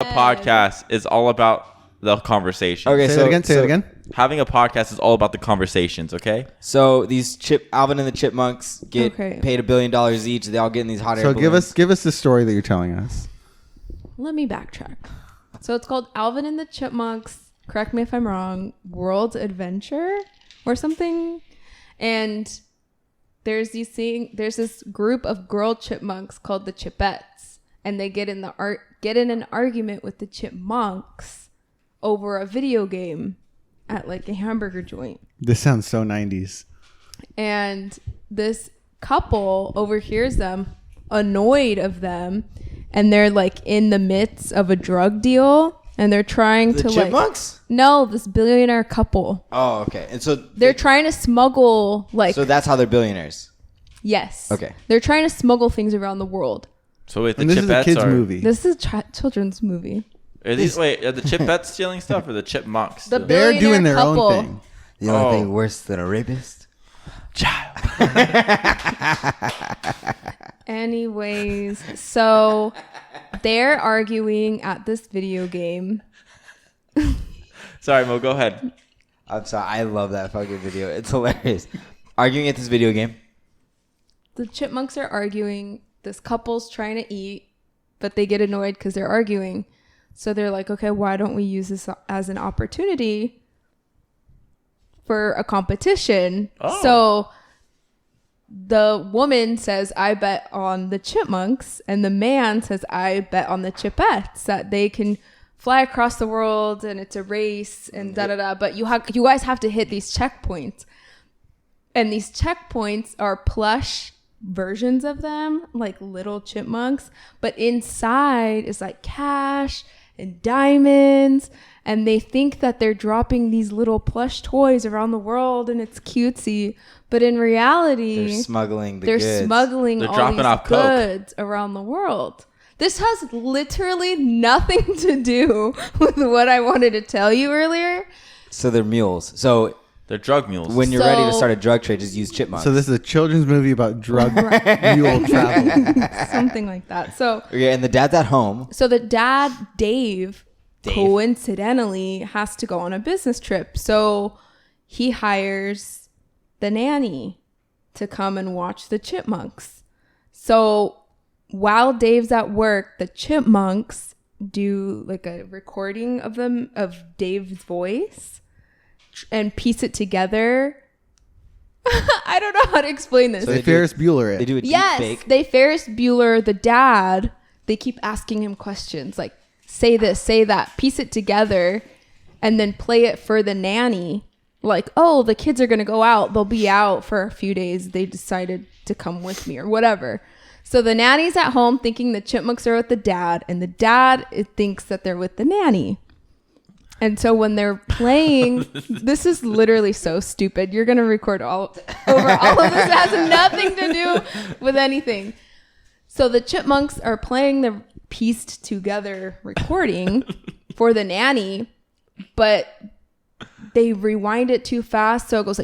A podcast is all about the conversation. Okay, Say it again. Having a podcast is all about the conversations, okay? So these Alvin and the Chipmunks get paid $1 billion each. They all get in these hot air balloons. So give us the story that you're telling us. Let me backtrack. So it's called Alvin and the Chipmunks, correct me if I'm wrong, World's Adventure or something. And there's this group of girl chipmunks called the Chipettes, and they get in an argument with the Chipmunks over a video game at like a hamburger joint. This sounds so 90s. And this couple overhears them, annoyed of them, and they're like in the midst of a drug deal, and they're trying the to Chipmunks? No, this billionaire couple. Oh, okay. And so they're trying to smuggle So that's how they're billionaires. Yes. Okay. They're trying to smuggle things around the world. So wait, And this is a kids movie. This is a children's movie. Are the Chipettes stealing stuff or the Chipmunks? They're doing their own thing. The only thing worse than a rapist? Child. Anyways, so they're arguing at this video game. Sorry, Mo, go ahead. I'm sorry. I love that fucking video. It's hilarious. Arguing at this video game. The Chipmunks are arguing. This couple's trying to eat, but they get annoyed because they're arguing. So they're like, okay, why don't we use this as an opportunity for a competition? Oh. So the woman says, I bet on the Chipmunks. And the man says, I bet on the Chipettes that they can fly across the world and it's a race and da-da-da. But you guys have to hit these checkpoints. And these checkpoints are plush versions of them, like little chipmunks. But inside is like cash and diamonds. And they think that they're dropping these little plush toys around the world and it's cutesy. But in reality, they're smuggling they're goods. smuggling They're all dropping these off goods around the world. This has literally nothing to do with what I wanted to tell you earlier. So they're mules. So They're drug mules. when you're ready to start a drug trade, just use chipmunks. So this is a children's movie about drug mule travel. Something like that. So yeah, and the dad's at home. So the dad, Dave, coincidentally has to go on a business trip. So he hires the nanny to come and watch the Chipmunks. So while Dave's at work, the Chipmunks do like a recording of Dave's voice and piece it together. I don't know how to explain this. So they Ferris Bueller it. They do a deep fake. They Ferris Bueller the dad. They keep asking him questions like, say this, say that, piece it together, and then play it for the nanny. Like, oh, the kids are going to go out. They'll be out for a few days. They decided to come with me or whatever. So the nanny's at home thinking the Chipmunks are with the dad, and the dad thinks that they're with the nanny. And so when they're playing, this is literally so stupid. You're going to record over all of this. It has nothing to do with anything. So the Chipmunks are playing the pieced together recording for the nanny, but they rewind it too fast. So it goes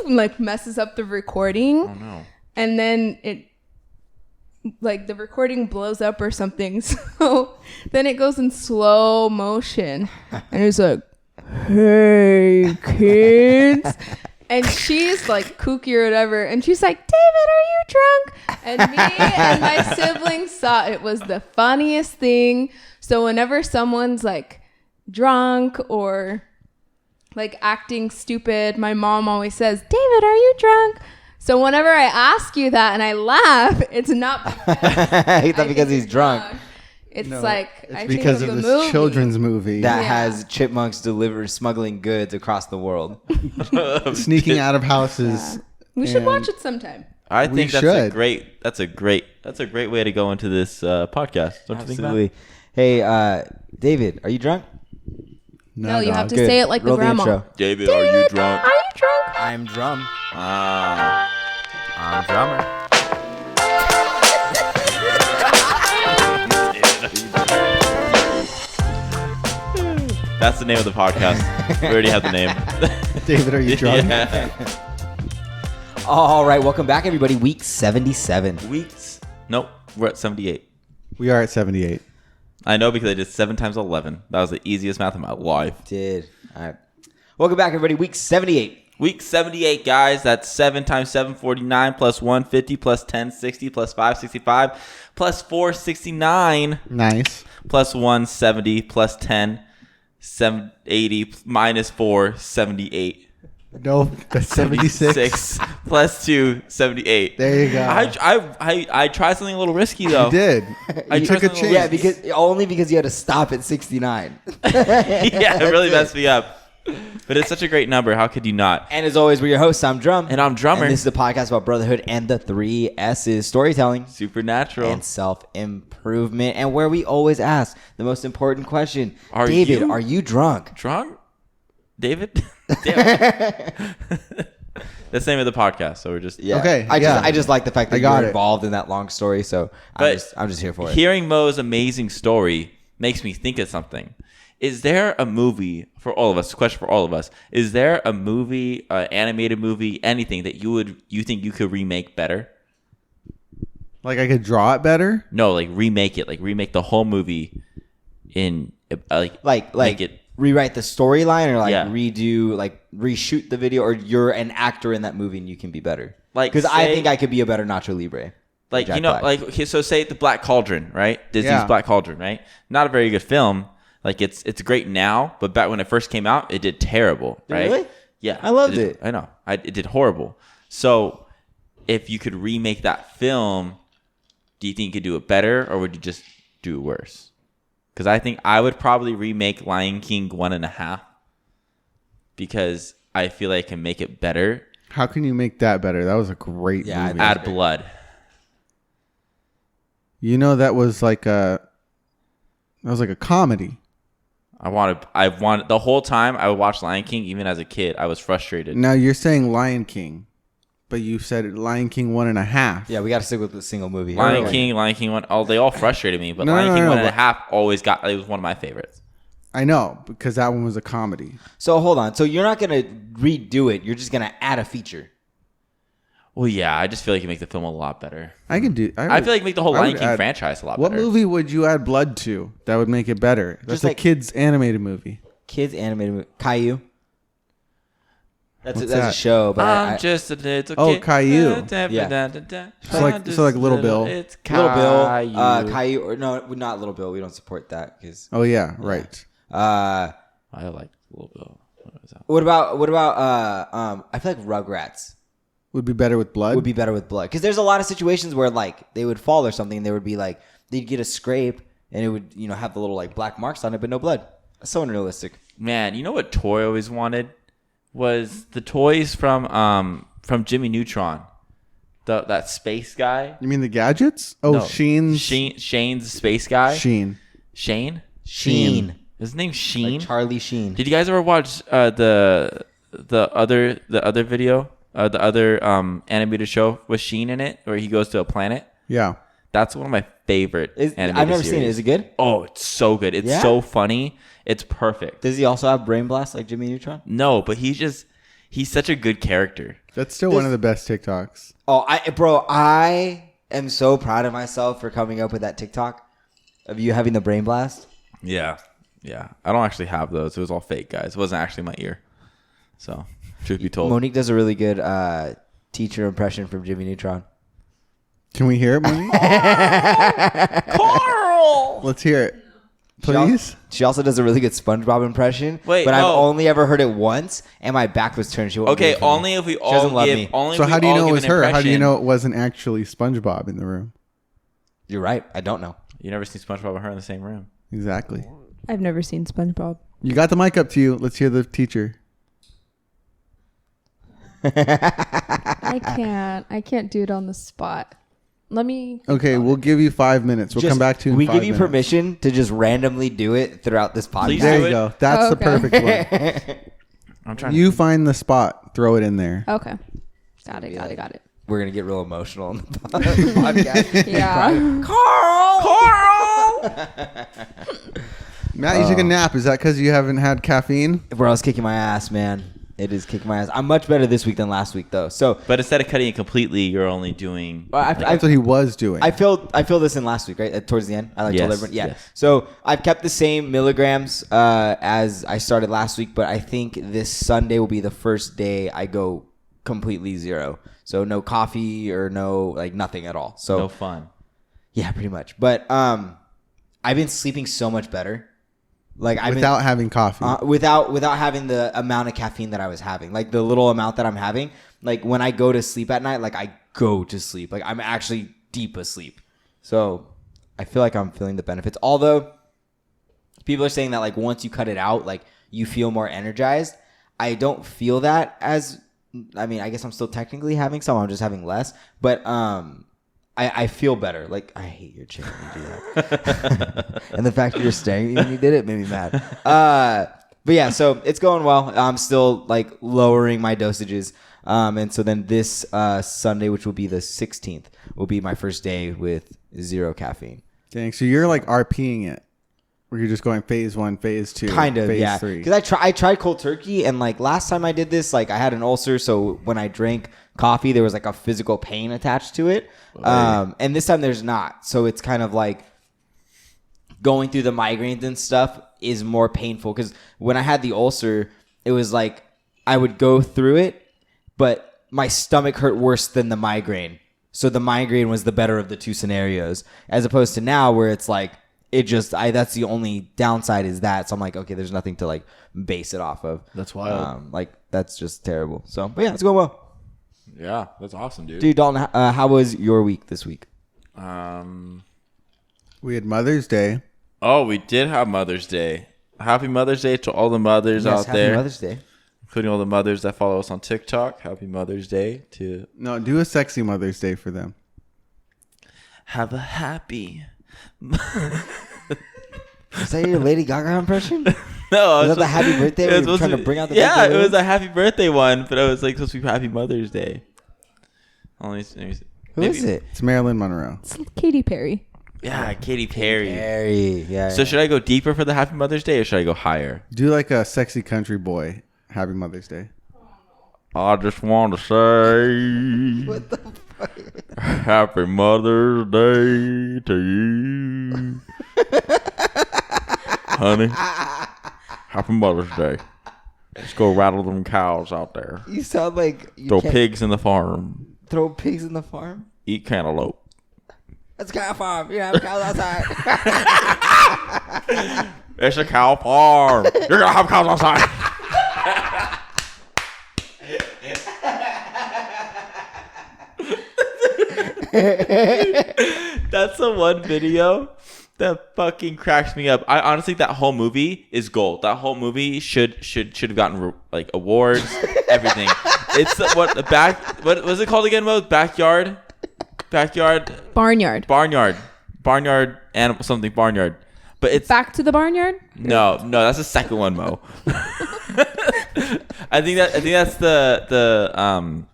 like messes up the recording. Oh, no. And then the recording blows up or something. So then it goes in slow motion. And it's like, hey, kids. And she's like kooky or whatever. And she's like, David, are you drunk? And me and my siblings thought it was the funniest thing. So whenever someone's like drunk or like acting stupid, my mom always says, David, are you drunk? So whenever I ask you that and I laugh, it's not because he's drunk. It's No, like it's I because think of the this movie. children's movie That has chipmunks smuggling goods across the world. sneaking out of houses. Yeah. We should and- watch it sometime. I We think that's should. a great way to go into this podcast. Don't you think Absolutely. Hey, David, are you drunk? No, you dog. have to Good. say it like Roll the grandma. intro. David, are you drunk? Are you drunk? I'm Drumm. I'm drummer. That's the name of the podcast. We already have the name. David, are you drunk? Yeah. All right, welcome back, everybody. Week 77. Weeks. Nope, we're at 78. We are at 78. I know because I did 7 times 11. That was the easiest math of my life. All right. Welcome back, everybody. Week 78. Week 78, guys. That's 7 times 7, 49, plus 150, plus 10, 60, plus 5, 65, plus 4, 69. Nice. Plus 1, 70, plus 10, 80, minus 4, 78. No, that's 76. Plus 2, 78. There you go. I tried something a little risky, though. You did. You took a chance. Yeah, because you had to stop at 69. Yeah, it really messed me up. But it's such a great number. How could you not? And as always, we're your hosts. I'm Drumm. And I'm Drummer. And this is a podcast about brotherhood and the 3 S's: storytelling, supernatural, and self-improvement. And where we always ask the most important question. Are you drunk? Drunk? David? Damn. That's the name of the podcast. So we're just... Yeah. Okay. I just like the fact that you're it. involved in that long story. So I'm just here for it. Hearing Mo's amazing story makes me think of something. Is there a movie for all of us? Question for all of us: is there a movie, animated movie, anything that you think you could remake better? Like I could draw it better? No, like remake it, like remake the whole movie in like make it, rewrite the storyline, or Yeah. reshoot the video, or you're an actor in that movie and you can be better. Like, because I say- think I could be a better Nacho Libre. like Jack you know, Black. like okay, so say the Black Cauldron, right? Disney's Yeah. Black Cauldron, right? Not a very good film. Like it's great now, but back when it first came out, it did terrible, right? Really? Yeah, I loved it. I know, it did horrible. So, if you could remake that film, do you think you could do it better, or would you just do it worse? Because I think I would probably remake Lion King 1.5 because I feel like I can make it better. How can you make that better? That was a great movie. Add blood. You know, that was like a comedy. I wanted the whole time I would watch Lion King, even as a kid, I was frustrated. Now you're saying Lion King, but you said Lion King 1.5. Yeah, we got to stick with the single movie. Lion King 1. Oh, they all frustrated me, but Lion King 1.5 always it was one of my favorites. I know, because that one was a comedy. So hold on. So you're not gonna redo it. You're just gonna add a feature. Well, yeah, I just feel like you make the film a lot better. I can do. I feel like you make the whole Lion King franchise a lot What better. movie would you add blood to that would make it better? That's Just a like- kids animated movie. Kids animated movie. Caillou. That's What's a that? show, but I'm just a little Oh, kid. Caillou. Yeah. So like Little Bill. It's Little Bill, Caillou. Caillou, or no, not Little Bill. We don't support that because. Oh yeah, right. I like Little Bill. What was that? What about I feel like Rugrats Would be better with blood. would be better with blood, because there's a lot of situations where like they would fall or something, and they would be like they'd get a scrape and it would have the little like black marks on it, but no blood. That's so unrealistic. Man, you know what toy I always wanted was the toys from Jimmy Neutron, that space guy. You mean the gadgets? Oh, No, Shane's Shane's the space guy. Sheen. Shane. His name's Sheen. Like Charlie Sheen. Did you guys ever watch the other video? The other animated show with Sheen in it, where he goes to a planet. Yeah. That's one of my favorite animated I've never series. seen it. Is it good? Oh, it's so good. It's so funny. It's perfect. Does he also have brain blast like Jimmy Neutron? No, but he's such a good character. That's still one of the best TikToks. Oh, I am so proud of myself for coming up with that TikTok of you having the brain blast. Yeah. Yeah. I don't actually have those. It was all fake, guys. It wasn't actually my ear. So, truth be told. Monique does a really good teacher impression from Jimmy Neutron. Can we hear it, Monique? Carl! Let's hear it, please. She also does a really good SpongeBob impression. Wait, but no. I've only ever heard it once, and my back was turned. She won't Okay, give it to me. only if we all doesn't love give... me. Only So if we how do you all know it give was an her? How do you impression. know it wasn't actually SpongeBob in the room? You're right. I don't know. You never seen SpongeBob and her in the same room. Exactly. I've never seen SpongeBob. You got the mic up to you. Let's hear the teacher. I can't do it on the spot. Let me. Okay, we'll give you 5 minutes. We'll come back to you in We 5 give you minutes. permission to just randomly do it throughout this podcast. Please There do you it. go. That's the Okay. perfect one. I'm trying You find the spot. Throw it in there. Okay. Got it. We're gonna get real emotional on the podcast. Yeah. Matt, you took a nap. Is that because you haven't had caffeine? Bro, I was kicking my ass, man. It is kicking my ass. I'm much better this week than last week, though. So, But instead of cutting it completely, you're only doing. That's what he was doing. I feel this in last week, right? Towards the end, I told everyone. Yeah. yes. So I've kept the same milligrams as I started last week, but I think this Sunday will be the first day I go completely zero. So no coffee or no nothing at all. So No fun. yeah, pretty much. But I've been sleeping so much better. without having coffee. Without having the amount of caffeine that I was having, the little amount that I'm having, when I go to sleep at night, I go to sleep, I'm actually deep asleep. So I feel like I'm feeling the benefits. Although people are saying that once you cut it out, you feel more energized. I don't feel that as. I mean, I guess I'm still technically having some. I'm just having less, but I feel better. I hate your chin when you do that. And the fact that you're staring at me when you did it made me mad. But yeah, so it's going well. I'm still lowering my dosages. And so then this Sunday, which will be the 16th, will be my first day with 0 caffeine. Dang, so you're RPing it. Where you're just going phase 1, phase 2, kind of, phase yeah. 3. Because I tried cold turkey, and last time I did this, I had an ulcer, so when I drank coffee, there was a physical pain attached to it. And this time there's not. So it's kind of going through the migraines and stuff is more painful. Because when I had the ulcer, it was I would go through it, but my stomach hurt worse than the migraine. So the migraine was the better of the two scenarios, as opposed to now where it's that's the only downside is that. So I'm okay, there's nothing to base it off of. That's wild. That's just terrible. So, but yeah, it's going well. Yeah, that's awesome, dude. Dude, Dalton, how was your week this week? We had Mother's Day. Oh, we did have Mother's Day. Happy Mother's Day to all the mothers out Happy there. Mother's Day. Including all the mothers that follow us on TikTok. Happy Mother's Day to... No, do a sexy Mother's Day for them. Have a happy... Is that your Lady Gaga impression? No, Was that the happy birthday? It Were you trying to bring out the yeah, birthday it was balloons? a happy birthday one, but it was supposed to be Happy Mother's Day. Who is it? It's Marilyn Monroe. It's Katy Perry. Yeah, Katy Perry. Yeah. So should I go deeper for the Happy Mother's Day, or should I go higher? Do a sexy country boy. Happy Mother's Day. I just want to say What the fuck? Happy Mother's Day to you. Honey, Happy Mother's Day. Let's go rattle them cows out there. You sound like you Throw can't pigs in the farm. throw pigs in the farm. Eat cantaloupe. It's a cow farm. You have cows outside. It's a cow farm. You're gonna have cows outside. That's the one video that fucking cracks me up. I honestly, that whole movie is gold. That whole movie should have gotten awards, everything. It's what was it called again, Mo? Backyard, Barnyard. animal something barnyard. But it's Back to the barnyard? no, that's the second one, Mo. I think that's the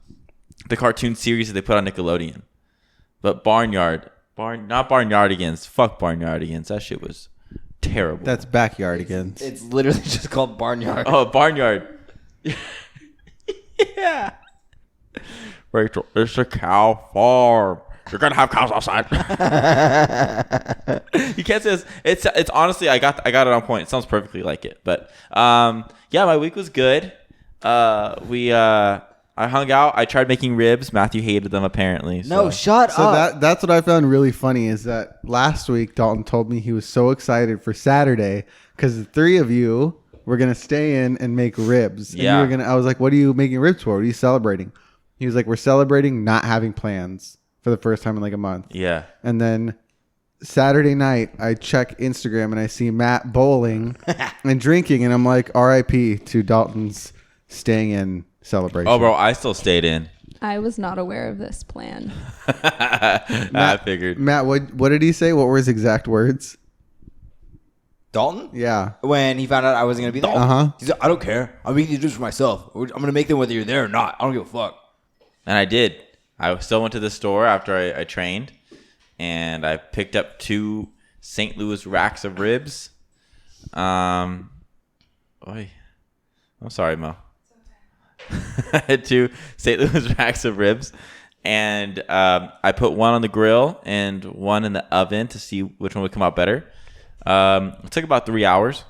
cartoon series that they put on Nickelodeon. But not Barnyardigans. Fuck Barnyardigans. That shit was terrible. That's Backyardigans. It's literally just called Barnyard. Oh, Barnyard. Yeah. Rachel, it's a cow farm. You're gonna have cows outside. You can't say this. It's honestly, I got it on point. It sounds perfectly like it. But yeah, my week was good. I hung out. I tried making ribs. Matthew hated them apparently. No, shut So up. that's what I found really funny is that last week Dalton told me he was so excited for Saturday because the three of you were gonna stay in and make ribs. And Yeah. I was like, "What are you making ribs for? What are you celebrating?" He was like, "We're celebrating not having plans for the first time in a month." Yeah. And then Saturday night, I check Instagram and I see Matt bowling and drinking, and I'm like, "R.I.P. to Dalton's staying in celebration." Oh, bro, I still stayed in. I was not aware of this plan. I figured. Matt, what did he say? What were his exact words? Dalton? Yeah. When he found out I wasn't going to be there? Uh-huh. He's like, I don't care. I'm making these ribs for myself. I'm going to make them whether you're there or not. I don't give a fuck. And I did. I still went to the store after I trained, and I picked up 2 St. Louis racks of ribs. Oy. I'm sorry, Mo. I had 2 St. Louis racks of ribs, and I put one on the grill and one in the oven to see which one would come out better. It took about 3 hours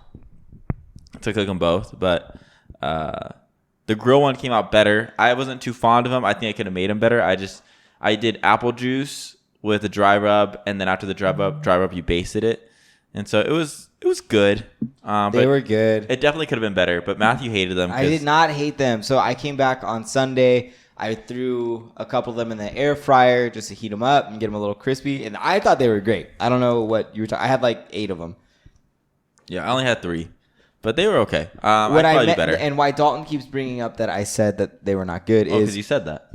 to cook them both, but the grill one came out better. I wasn't too fond of them. I think I could have made them better. I did apple juice with a dry rub, and then after the dry rub, you basted it, and so it was good. They were good. It definitely could have been better, but Matthew hated them. I did not hate them. So I came back on Sunday. I threw a couple of them in the air fryer just to heat them up and get them a little crispy, and I thought they were great. I don't know what you were talking. I had like 8 of them. Yeah, I only had 3, but they were okay. I'd What probably do better. and why Dalton keeps bringing up that I said that they were not good is Because you said that.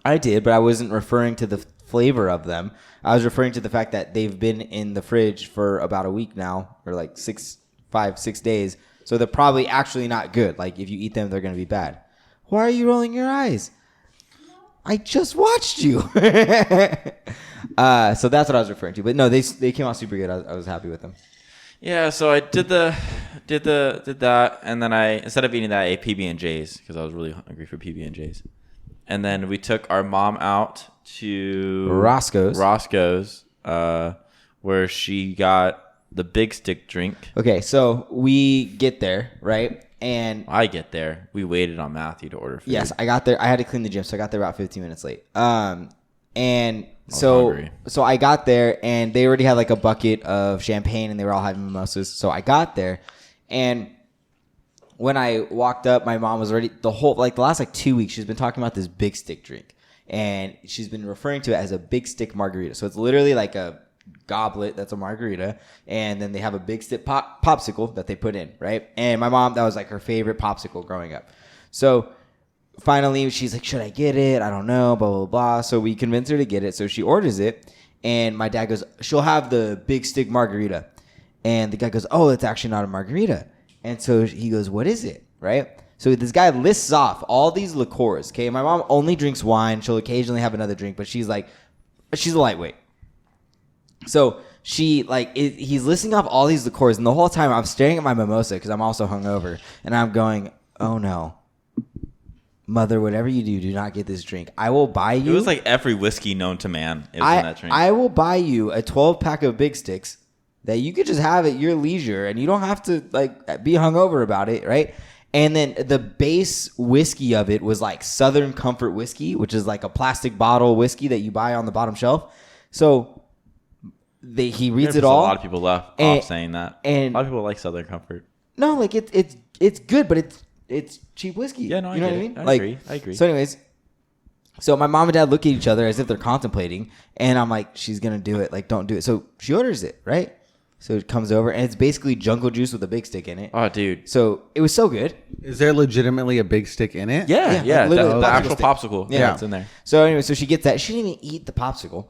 I did, but I wasn't referring to the flavor of them. I was referring to the fact that they've been in the fridge for about a week now, or like 5, 6 days. So they're probably actually not good. Like if you eat them, they're going to be bad. Why are you rolling your eyes? I just watched you. So that's what I was referring to. But no, they came out super good. I was happy with them. Yeah, so I did that, and then instead of eating that, I ate PB&Js because I was really hungry for PB&Js. And then we took our mom out to Roscoe's, where she got the big stick drink. Okay, so we get there, right? And I get there. We waited on Matthew to order food. yes, I got there. I had to clean the gym, so I got there about 15 minutes late. And so I got there, and they already had like a bucket of champagne, and they were all having mimosas. So I got there, and when I walked up, my mom was already the last 2 weeks. She's been talking about this big stick drink, and she's been referring to it as a big stick margarita. So it's literally like a goblet that's a margarita, and then they have a big stick popsicle that they put in, right? And my mom, that was like her favorite popsicle growing up. So finally, she's like, should I get it? I don't know, blah, blah, blah. So we convince her to get it. So she orders it, and my dad goes, she'll have the big stick margarita. And the guy goes, oh, it's actually not a margarita. And so he goes, what is it, right? So this guy lists off all these liqueurs, okay? My mom only drinks wine. She'll occasionally have another drink, but she's a lightweight. So he's listing off all these liqueurs, and the whole time I'm staring at my mimosa because I'm also hungover, and I'm going, oh no. Mother, whatever you do not get this drink. I will buy you. It was like every whiskey known to man. It was in that drink. I will buy you a 12-pack of Big Sticks that you could just have at your leisure, and you don't have to be hungover about it, right? And then the base whiskey of it was like Southern Comfort whiskey, which is like a plastic bottle whiskey that you buy on the bottom shelf. So he reads it all. A lot of people off saying that. And a lot of people like Southern Comfort. No, like it's good, but it's cheap whiskey. Yeah, no, you know what I mean? I agree. So anyways, so my mom and dad look at each other as if they're contemplating, and I'm like, she's gonna do it. Like, don't do it. So she orders it, right? So it comes over, and it's basically jungle juice with a big stick in it. Oh, dude. So it was so good. Is there legitimately a big stick in it? Yeah. Literally The popsicle actual stick. popsicle. Yeah. It's in there. So anyway, so she gets that. She didn't even eat the popsicle.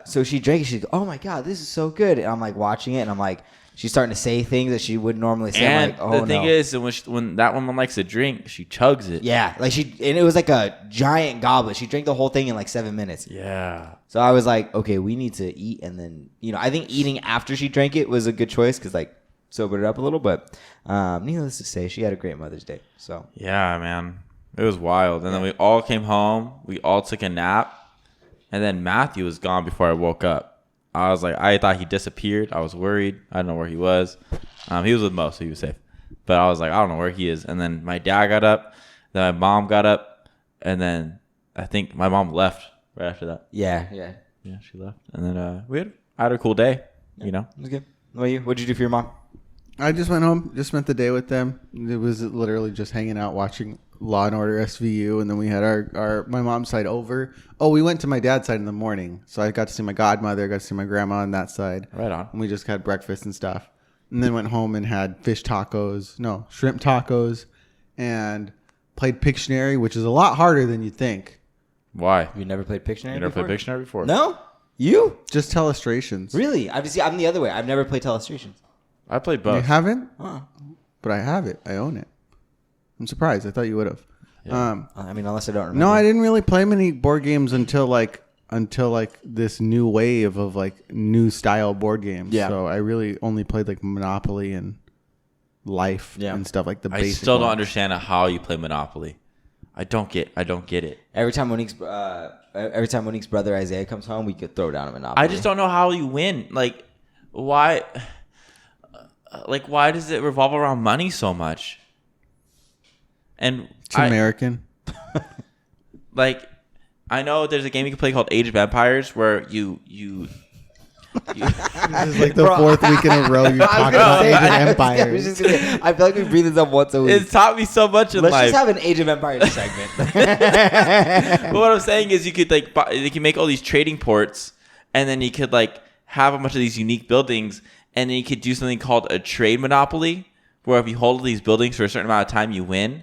So she drank it. She's like, oh my God, this is so good. And I'm like watching it, and I'm like, she's starting to say things that she wouldn't normally say. And I'm like, oh the thing no. is, when that woman likes to drink, she chugs it. Yeah, and it was like a giant goblet. She drank the whole thing in like 7 minutes. Yeah. So I was like, okay, we need to eat, and then I think eating after she drank it was a good choice because sobered it up a little. But needless to say, she had a great Mother's Day. So Yeah, man, it was wild. And then we all came home. We all took a nap, and then Matthew was gone before I woke up. I was like, I thought he disappeared. I was worried. I don't know where he was. He was with Mo, so he was safe. But I was like, I don't know where he is. And then my dad got up. Then my mom got up. And then I think my mom left right after that. yeah, Yeah, she left. And then I had a cool day, it was good. What about you? What'd you do for your mom? I just went home, just spent the day with them. It was literally just hanging out, watching Law and Order SVU, and then we had my mom's side over. Oh, we went to my dad's side in the morning, so I got to see my godmother, got to see my grandma on that side. Right on. And we just had breakfast and stuff, and then went home and had shrimp tacos, and played Pictionary, which is a lot harder than you think. Why? You never played Pictionary? You never played Pictionary before? No, you Just telestrations. really? I'm the other way. I've never played Telestrations. I played You both. haven't? Huh. But I have it. I own it. I'm surprised. I thought you would have. Yeah. I mean, unless I don't remember. No, I didn't really play many board games until this new wave of new style board games. Yeah. So I really only played Monopoly and Life and stuff like the I basic still don't ones. understand how you play Monopoly. I don't get it. Every time Monique's brother Isaiah comes home, we could throw down a Monopoly. I just don't know how you win. Like, why? Why does it revolve around money so much? And It's American. Like, I know there's a game you can play called Age of Empires where you This is like the fourth week in a row you're talking about Age of Empires. I feel like we breathe this up once a week. it's taught me so much in Let's life. just have an Age of Empires segment. But what I'm saying is you could you can make all these trading ports, and then you could like have a bunch of these unique buildings, and then you could do something called a trade monopoly, where if you hold these buildings for a certain amount of time, you win.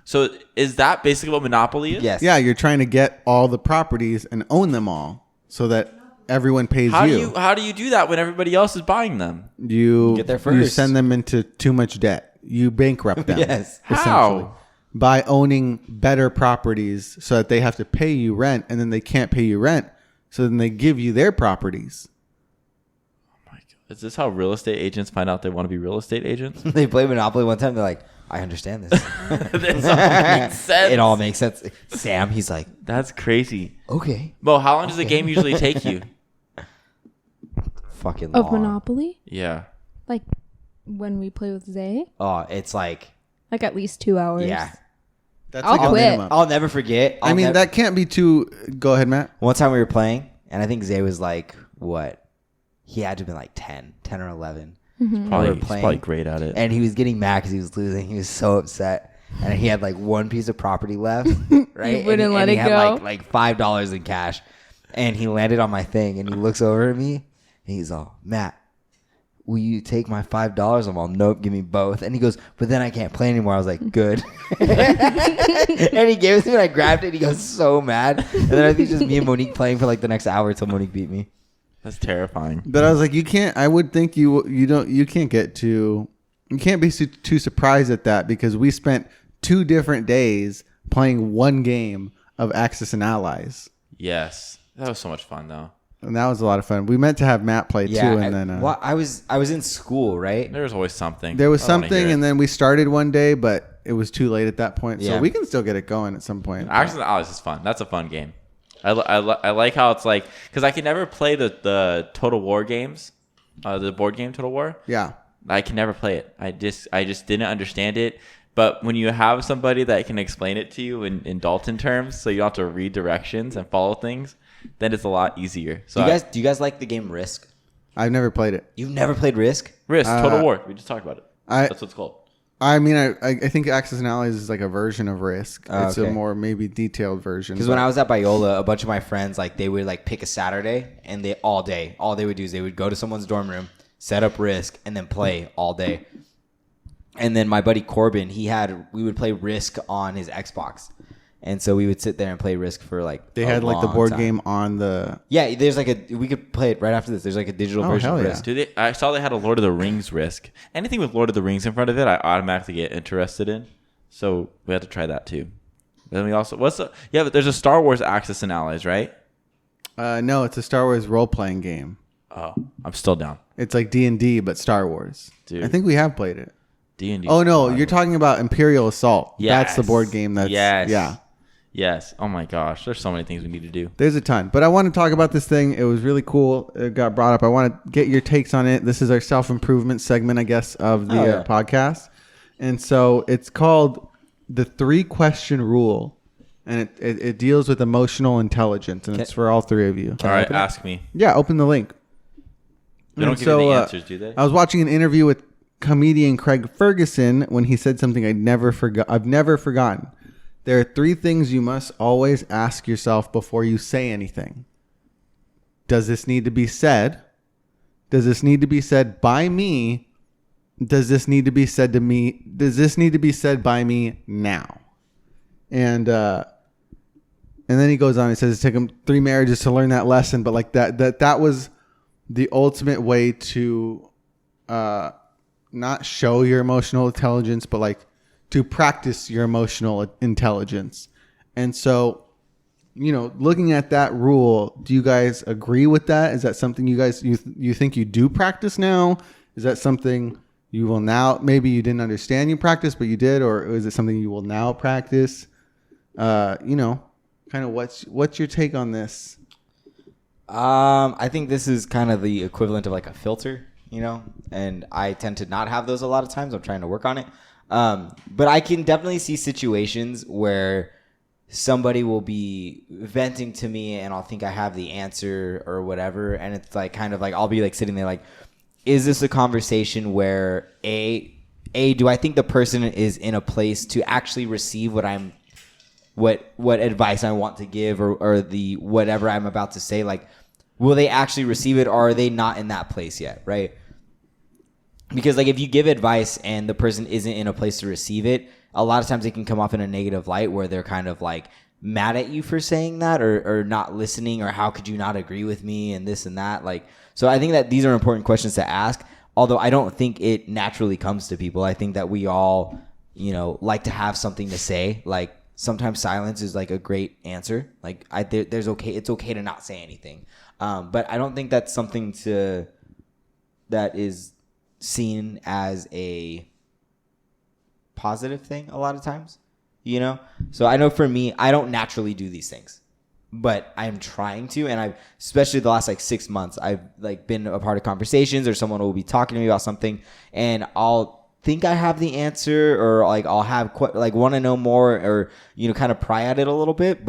So is that basically what Monopoly is? Yes. Yeah, you're trying to get all the properties and own them all so that everyone pays How you. do you do that when everybody else is buying them? You Get there You first. send them into too much debt. You bankrupt them. Yes. essentially, How? by owning better properties so that they have to pay you rent, and then they can't pay you rent, so then they give you their properties. Oh my God. Is this how real estate agents find out they want to be real estate agents? They play Monopoly one time. They're like, I understand this. This all makes sense. It all makes sense. Sam, he's like, That's crazy. okay. Mo, how long does the game usually take you? Fucking Of long. Monopoly? Yeah. Like when we play with Zay? Oh, it's like, Like at least 2 hours. yeah. That's I'll like a quit. minimum. I'll never forget. I mean, that can't be too. Go ahead, Matt. One time we were playing, and I think Zay was like, what? He had to have been like 10 or 11. He's playing. probably great at it. And he was getting mad because he was losing. He was so upset. And he had like one piece of property left, right? wouldn't and let he it had go? like $5 in cash. And he landed on my thing, and he looks over at me, and he's all, Matt, will you take my $5? I'm all, nope, give me both. And he goes, but then I can't play anymore. I was like, good. And he gave it to me, and I grabbed it, and he goes so mad. And then I think it's just me and Monique playing for like the next hour until Monique beat me. That's terrifying. But I was like, you can't. I would think you can't get too. You can't be too surprised at that, because we spent 2 different days playing one game of Axis and Allies, Yes. That was so much fun, though. and that was a lot of fun. We meant to have Matt play too, and then I was in school, right? There was always something. there was I don't wanna hear something, it. and then we started one day, but it was too late at that point. Yeah. So we can still get it going at some point. Axis and Allies is fun. That's a fun game. I like how it's like, because I can never play the Total War games, the board game Total War. Yeah. I can never play it. I just didn't understand it. But when you have somebody that can explain it to you in Dalton terms, so you don't have to read directions and follow things, then it's a lot easier. So Do you guys like the game Risk? I've never played it. You've never played Risk? Risk, Total War. We just talked about it. That's what it's called. I mean, I think Axis and Allies is like a version of Risk. Oh, it's okay. a more maybe detailed version. Because when I was at Biola, a bunch of my friends, like, they would like pick a Saturday, and all they would do is they would go to someone's dorm room, set up Risk, and then play all day. And then my buddy Corbin, we would play Risk on his Xbox. And so we would sit there and play Risk for like they a had like the long board time. game on the. Yeah, there's like we could play it right after this. There's like a digital version hell of yeah. Risk. I saw they had a Lord of the Rings Risk. Anything with Lord of the Rings in front of it, I automatically get interested in. So we have to try that too. Then we also but there's a Star Wars Axis and Allies, right? No, it's a Star Wars role playing game. Oh, I'm still down. It's like D&D but Star Wars. Dude. I think we have played it. D&D. Oh no, you're talking about Imperial Assault. That's the Yes. board game. That's yeah. Yes. Oh my gosh, there's so many things we need to do. There's a ton, but I want to talk about this thing. It was really cool. It got brought up. I want to get your takes on it. This is our self-improvement segment, I guess, of the podcast. And so it's called the 3-question rule, and it deals with emotional intelligence, and it's for all 3 of you. All right, ask me. Yeah, open the link. They don't And give you the so, answers, do they? I was watching an interview with comedian Craig Ferguson when he said something I've never forgotten. There are 3 things you must always ask yourself before you say anything. Does this need to be said? Does this need to be said by me? Does this need to be said to me? Does this need to be said by me now? And then he goes on. He says it took him 3 marriages to learn that lesson, but like that was the ultimate way to not show your emotional intelligence, but like to practice your emotional intelligence. And so, looking at that rule, do you guys agree with that? Is that something you guys you think you do practice now? Is that something you will now, maybe you didn't understand you practice, but you did, or is it something you will now practice? kind of what's your take on this? I think this is kind of the equivalent of like a filter, and I tend to not have those a lot of times. I'm trying to work on it. But I can definitely see situations where somebody will be venting to me and I'll think I have the answer or whatever. And it's like, kind of like, I'll be like sitting there like, is this a conversation where do I think the person is in a place to actually receive what advice I want to give or the whatever I'm about to say? Like, will they actually receive it, or are they not in that place yet? Right. Because like if you give advice and the person isn't in a place to receive it, a lot of times it can come off in a negative light where they're kind of like mad at you for saying that or not listening, or how could you not agree with me and this and that. Like, so I think that these are important questions to ask, although I don't think it naturally comes to people. I think that we all, like to have something to say. Like sometimes silence is like a great answer. Like it's okay to not say anything. But I don't think that's something that is seen as a positive thing a lot of times, So I know for me, I don't naturally do these things, but I'm trying to, and I've, especially the last like 6 months, I've like been a part of conversations, or someone will be talking to me about something and I'll think I have the answer, or like I'll have want to know more, or, kind of pry at it a little bit,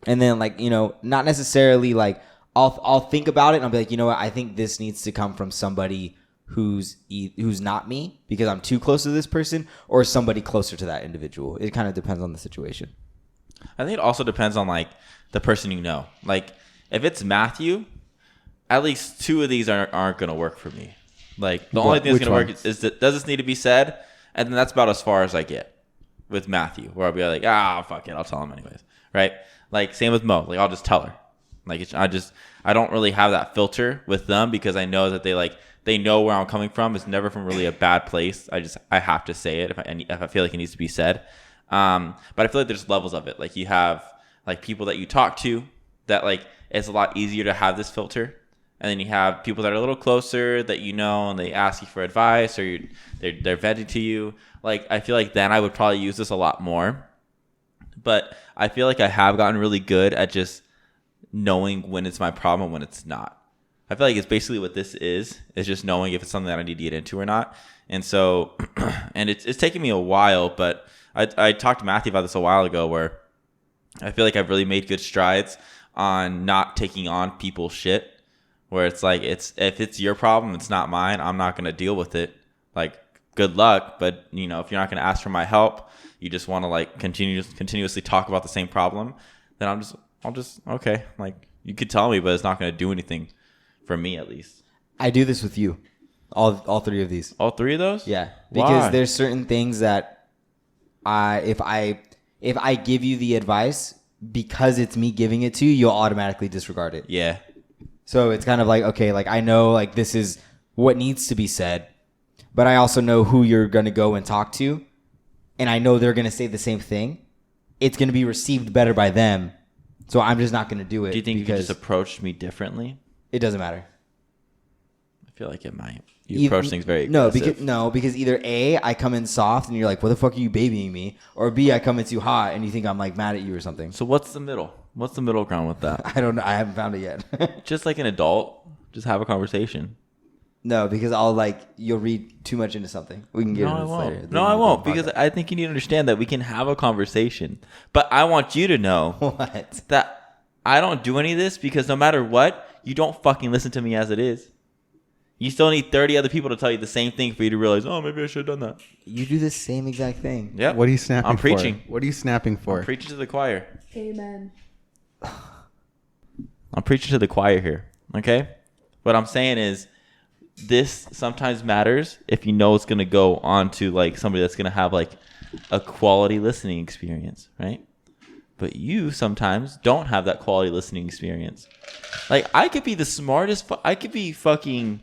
and then like, not necessarily like I'll think about it and I'll be like, you know what, I think this needs to come from somebody who's not me because I'm too close to this person, or somebody closer to that individual. It kind of depends on the situation. I think it also depends on like the person you know. Like if it's Matthew, at least 2 of these aren't going to work for me. Like the only thing that's going to work is that, does this need to be said? And then that's about as far as I get with Matthew, where I'll be like, fuck it, I'll tell him anyways, right? Like same with Mo. Like I'll just tell her. Like I don't really have that filter with them because I know that they know where I'm coming from. It's never from really a bad place. I have to say it if I feel like it needs to be said. But I feel like there's levels of it. Like you have like people that you talk to that like it's a lot easier to have this filter, and then you have people that are a little closer that and they ask you for advice, or they're venting to you. Like I feel like then I would probably use this a lot more. But I feel like I have gotten really good at just knowing when it's my problem and when it's not. I feel like it's basically what this is just knowing if it's something that I need to get into or not. And so, and it's taken me a while, but I talked to Matthew about this a while ago, where I feel like I've really made good strides on not taking on people's shit, where it's like, if it's your problem, it's not mine. I'm not going to deal with it. Like, good luck. But if you're not going to ask for my help, you just want to like continuously talk about the same problem, then I'll just, okay. Like you could tell me, but it's not going to do anything. For me, at least. I do this with you. All 3 of these. All 3 of those? Yeah. Because Why? there's certain things that if I give you the advice, because it's me giving it to you, you'll automatically disregard it. Yeah. So it's kind of like, okay, like I know like this is what needs to be said, but I also know who you're going to go and talk to, and I know they're going to say the same thing. It's going to be received better by them. So I'm just not going to do it. Do you think you could just approach me differently? It doesn't matter. I feel like it might. You approach things very aggressive. Because either A, I come in soft and you're like, what the fuck are you babying me? Or B, I come in too hot and you think I'm like mad at you or something. So what's the middle? What's the middle ground with that? I don't know. I haven't found it yet. Just like an adult, just have a conversation. No, because you'll read too much into something. We can get into this later. No, I won't, because I think you need to understand that we can have a conversation. But I want you to know what? That I don't do any of this because no matter what, you don't fucking listen to me as it is. You still need 30 other people to tell you the same thing for you to realize, oh, maybe I should have done that. You do the same exact thing. Yeah. What are you snapping for? I'm preaching. What are you snapping for? I'm preaching to the choir. Amen. I'm preaching to the choir here. Okay? What I'm saying is this sometimes matters if you know it's going to go on to like somebody that's going to have like a quality listening experience, right? But you sometimes don't have that quality listening experience. Like I could be the smartest. I could be fucking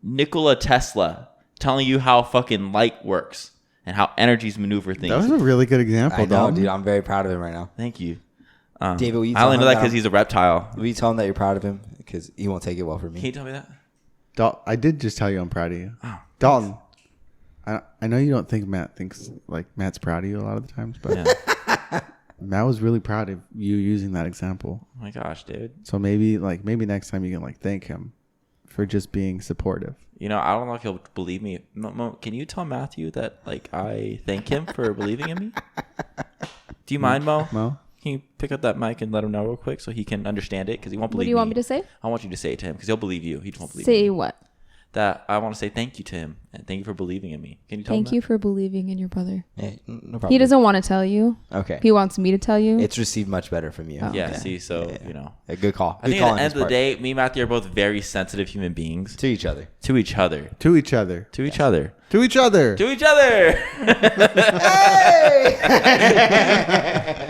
Nikola Tesla telling you how fucking light works and how energies maneuver things. That was a really good example, I know, Dalton. dude. I'm very proud of him right now. Thank you. David, will you I tell only him know that because he's a reptile. Will you tell him that you're proud of him? Because he won't take it well for me. Can you tell me that? I did just tell you I'm proud of you. Oh, Dalton, I know you don't think Matt thinks like Matt's proud of you a lot of the times, but Yeah. Matt was really proud of you using that example. Oh my gosh, dude. So maybe next time you can like thank him for just being supportive. You know, I don't know if he'll believe me. Can you tell Matthew that like I thank him for believing in me? Do you mind, Mo? Mo? Can you pick up that mic and let him know real quick so he can understand it? Because he won't believe What do you want me to say? I want you to say it to him because he'll believe you. He just won't believe Say me. what? That I want to say thank you to him and thank you for believing in me. Can you tell him Thank you for believing in your brother. Yeah, no problem. He doesn't want to tell you. Okay. He wants me to tell you. It's received much better from you. Oh. Yeah, Okay. see, so, Yeah. you know. A good call. I Good think call at on the end his of the part. day, me and Matthew are both very sensitive human beings. To each other. To each other. To each other. To each other. To each other. To each other.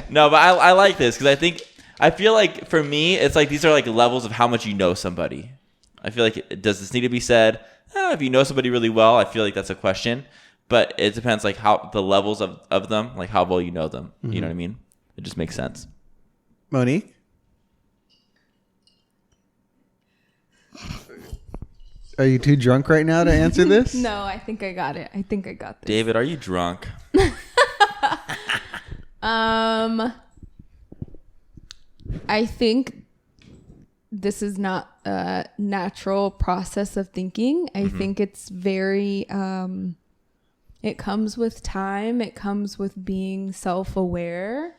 No, but I like this because I feel like for me, it's like these are like levels of how much you know somebody. I feel like, does this need to be said? If you know somebody really well, I feel like that's a question. But it depends like how the levels of them, like how well you know them. Mm-hmm. You know what I mean? It just makes sense. Monique? Are you too drunk right now to answer this? No, I think I got it. I think I got this. David, are you drunk? I think this is not a natural process of thinking. I think it's very, it comes with time. It comes with being self-aware.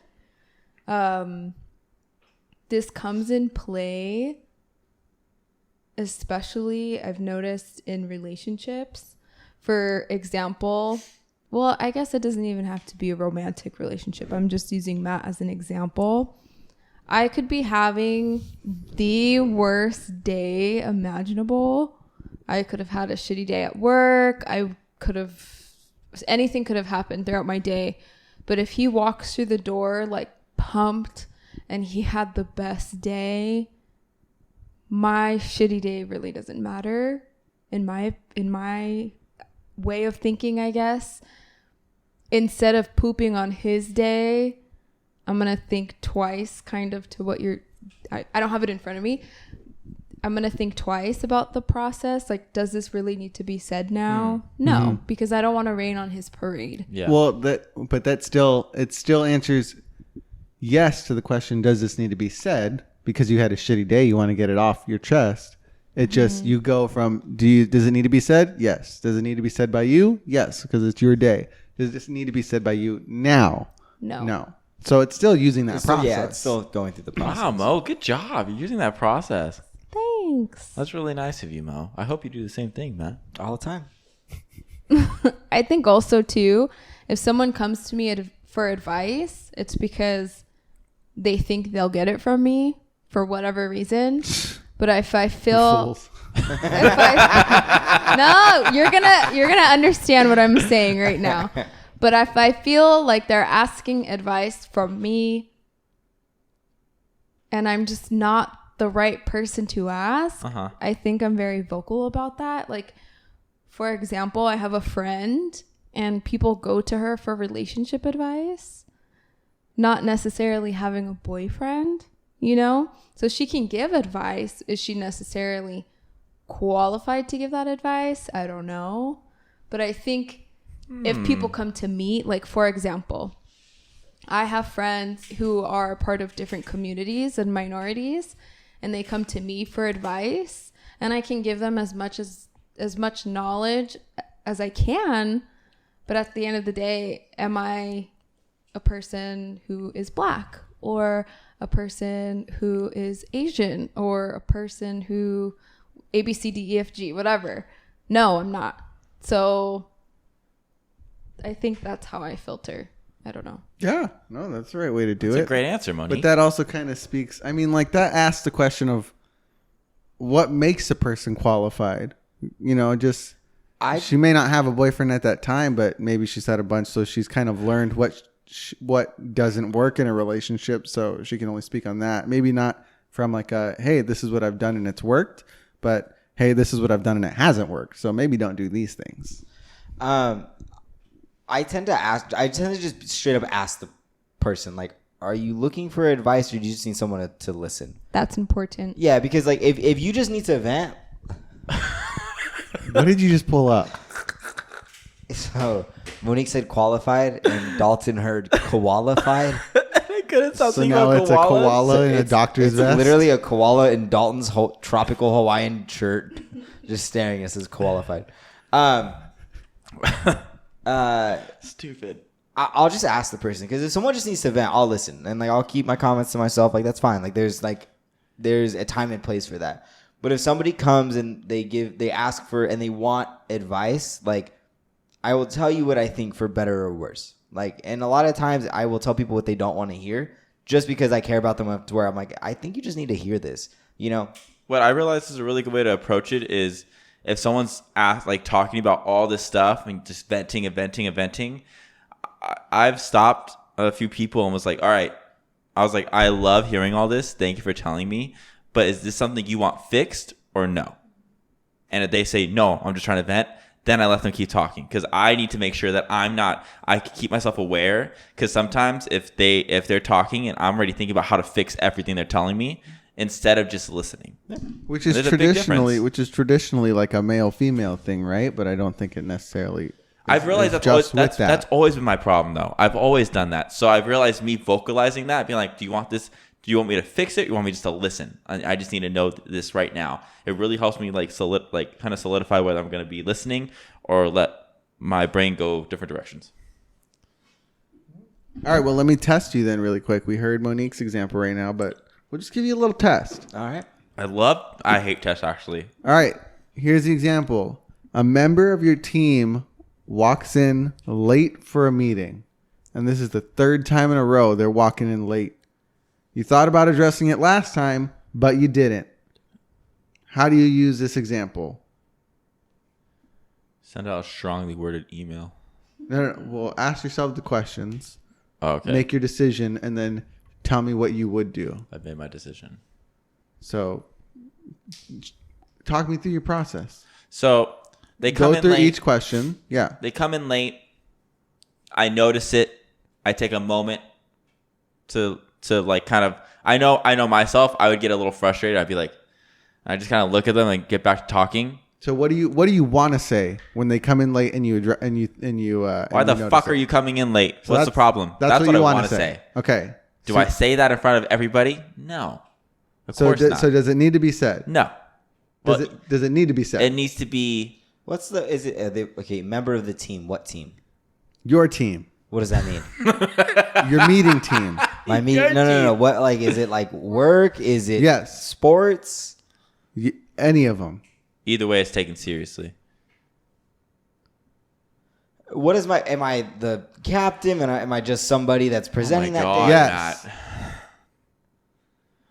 This comes in play, especially I've noticed in relationships. For example, well, I guess it doesn't even have to be a romantic relationship. I'm just using Matt as an example. I could be having the worst day imaginable. I could have had a shitty day at work. Anything could have happened throughout my day. But if he walks through the door like pumped and he had the best day, my shitty day really doesn't matter in my way of thinking, I guess. Instead of pooping on his day, I'm going to think twice kind of to what I don't have it in front of me. I'm going to think twice about the process. Like, does this really need to be said now? No, because I don't want to rain on his parade. Yeah. Well, it still answers yes to the question, does this need to be said? Because you had a shitty day, you want to get it off your chest. It just, you go from, does it need to be said? Yes. Does it need to be said by you? Yes, because it's your day. Does this need to be said by you now? No. So it's still using that process. Yeah, it's still going through the process. Wow, Mo, good job. You're using that process. Thanks. That's really nice of you, Mo. I hope you do the same thing, man. All the time. I think also, too, if someone comes to me for advice, it's because they think they'll get it from me for whatever reason. But if I feel... No, you're gonna understand what I'm saying right now. But if I feel like they're asking advice from me and I'm just not the right person to ask, I think I'm very vocal about that. Like, for example, I have a friend and people go to her for relationship advice, not necessarily having a boyfriend, you know? So she can give advice. Is she necessarily qualified to give that advice? I don't know. But I think if people come to me, like, for example, I have friends who are part of different communities and minorities, and they come to me for advice, and I can give them as much knowledge as I can. But at the end of the day, am I a person who is Black, or a person who is Asian, or a person who A, B, C, D, E, F, G, whatever? No, I'm not. So I think that's how I filter. I don't know. Yeah, no, that's the right way to do That's it. a great answer, Monique. But that also kind of speaks, I mean, like, that asks the question of what makes a person qualified. You know, just she may not have a boyfriend at that time, but maybe she's had a bunch, so she's kind of learned what doesn't work in a relationship, so she can only speak on that. Maybe not from like hey, this is what I've done and it's worked, but hey, this is what I've done and it hasn't worked, so maybe don't do these things. I tend to just straight up ask the person, like, are you looking for advice, or do you just need someone to listen? That's important. Yeah, because like if you just need to vent, What did you just pull up? So Monique said qualified, and Dalton heard qualified. I couldn't stop So thinking now about it's a koala in a doctor's It's vest. literally a koala in Dalton's tropical Hawaiian shirt, just staring. It says qualified. Stupid. I'll just ask the person, because if someone just needs to vent, I'll listen, and like I'll keep my comments to myself. Like that's fine. Like there's a time and place for that. But if somebody comes and they ask for and they want advice, like I will tell you what I think for better or worse. Like, and a lot of times I will tell people what they don't want to hear just because I care about them up to where I'm like, I think you just need to hear this. You know. What I realized is a really good way to approach it is if someone's talking about all this stuff and just venting. I've stopped a few people and was like, all right. I was like, I love hearing all this. Thank you for telling me. But is this something you want fixed or no? And if they say, no, I'm just trying to vent, then I let them keep talking. Because I need to make sure that I can keep myself aware. Because sometimes if they're talking and I'm already thinking about how to fix everything they're telling me, instead of just listening. Which is traditionally like a male-female thing, right? But I don't think it necessarily... I've realized that's always been my problem, though. I've always done that. So I've realized me vocalizing that, being like, do you want this? Do you want me to fix it? Or you want me just to listen? I just need to know this right now. It really helps me kind of solidify whether I'm going to be listening or let my brain go different directions. All right, well, let me test you then really quick. We heard Monique's example right now, but we'll just give you a little test. All right. I hate tests, actually. All right, here's the example. A member of your team walks in late for a meeting, and this is the third time in a row they're walking in late. You thought about addressing it last time, but you didn't. How do you use this example? Send out a strongly worded email. No. Well, ask yourself the questions. Oh, okay. Make your decision, and then tell me what you would do. I've made my decision. So, talk me through your process. So they come Go in through late. each question. Yeah. They come in late. I notice it. I take a moment to like kind of. I know myself. I would get a little frustrated. I'd be like, I just kind of look at them and get back to talking. So what do you want to say when they come in late and you Why the fuck are you coming in late? So What's the problem? That's what you I want want to say. Okay. Do I say that in front of everybody? No. Of course not. So does it need to be said? No. Does it need to be said? It needs to be. Member of the team. What team? Your team. What does that mean? Your meeting team. My meeting? No. What, like, is it like work? Is it Yes. sports? Any of them. Either way, it's taken seriously. What is am I the captain? And am I just somebody that's presenting that day? Yes. Matt.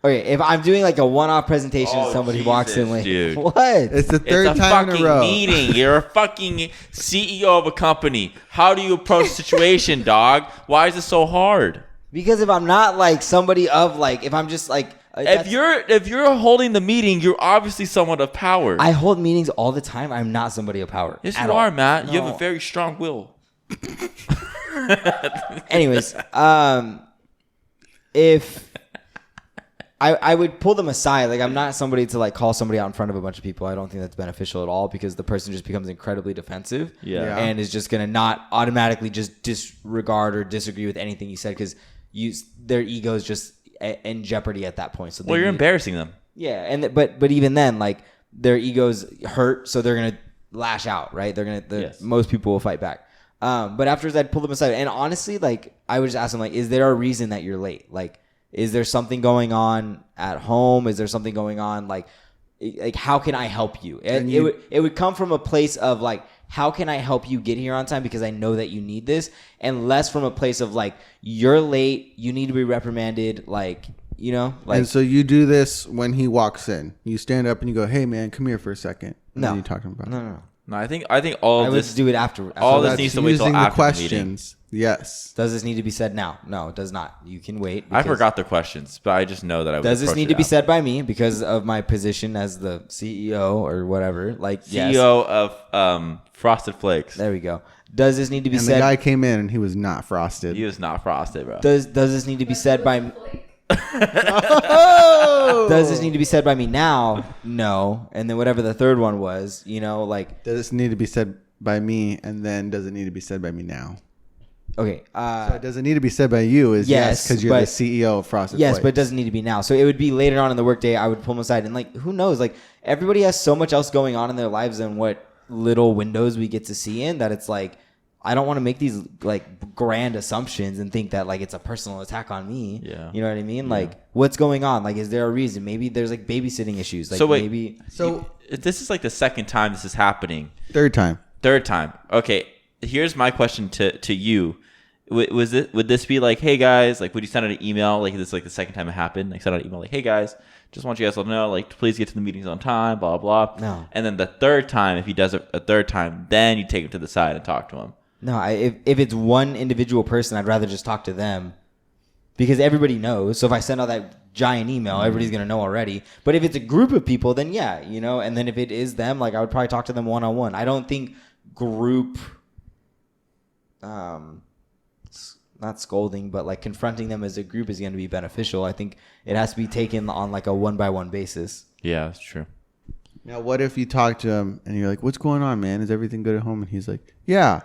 Okay, if I'm doing like a one-off presentation and somebody walks in late. Dude. What? It's the third It's a time in a fucking row. meeting. You're a fucking CEO of a company. How do you approach the situation, dog? Why is it so hard? Because if I'm not like somebody of like, if I'm just like... If you're holding the meeting, you're obviously someone of power. I hold meetings all the time. I'm not somebody of power. Yes, at you all. are, Matt. No. You have a very strong will. Anyways, if I would pull them aside, like I'm not somebody to like call somebody out in front of a bunch of people. I don't think that's beneficial at all because the person just becomes incredibly defensive Yeah. and is just gonna not automatically just disregard or disagree with anything you said because their ego is just in jeopardy at that point. So Well, you're embarrassing them. Yeah, and but even then, like their egos hurt, so they're gonna lash out, right? Yes. Most people will fight back. But afterwards, I'd pull them aside, and honestly, like I would just ask them, like, is there a reason that you're late? Like, is there something going on at home? Is there something going on like how can I help you? It would come from a place of like, how can I help you get here on time because I know that you need this, and less from a place of like, you're late, you need to be reprimanded, like, you know, like. And so you do this when he walks in. You stand up and you go, "Hey, man, come here for a second." And No. then you talk to him about it. No. No, I think all I of would this. do it after. All that. this needs to wait till Using the after the meeting. questions. Yes. Does this need to be said now? No, it does not. You can wait. I because- forgot the questions, but I just know that I would. Does this approach need it to be after. said by me because of my position as the CEO or whatever? Like yes. CEO of Frosted Flakes. There we go. Does this need to be And the said? guy came in and he was not frosted. He was not frosted, bro. Does this need to be said by? Oh! Does this need to be said by me now? No. And then whatever the third one was, you know, like Does this need to be said by me, and then does it need to be said by me now? Okay. So it doesn't need to be said by you. Is yes, because you're the CEO of Frosted Yes, Flakes. but it doesn't need to be now. So it would be later on in the workday. I would pull them aside and like, who knows? Like everybody has so much else going on in their lives than what little windows we get to see in that it's like, I don't want to make these like grand assumptions and think that like it's a personal attack on me. Yeah. You know what I mean? Like what's going on? Like, is there a reason? Maybe there's like babysitting issues. Like So wait, maybe. So this is like the second time this is happening. third time. Okay. Here's my question to you. Would this be like, hey guys, like would you send out an email? Like this is like the second time it happened. Like send out an email like, hey guys, just want you guys to know, like please get to the meetings on time, blah, blah. No. And then the third time, if he does it a third time, then you take him to the side and talk to him. No, if it's one individual person, I'd rather just talk to them because everybody knows. So if I send out that giant email, everybody's going to know already. But if it's a group of people, then yeah, you know, and then if it is them, like I would probably talk to them one-on-one. I don't think group, not scolding, but like confronting them as a group is going to be beneficial. I think it has to be taken on like a one-by-one basis. Yeah, that's true. Now, what if you talk to him and you're like, "What's going on, man? Is everything good at home?" And he's like, "Yeah,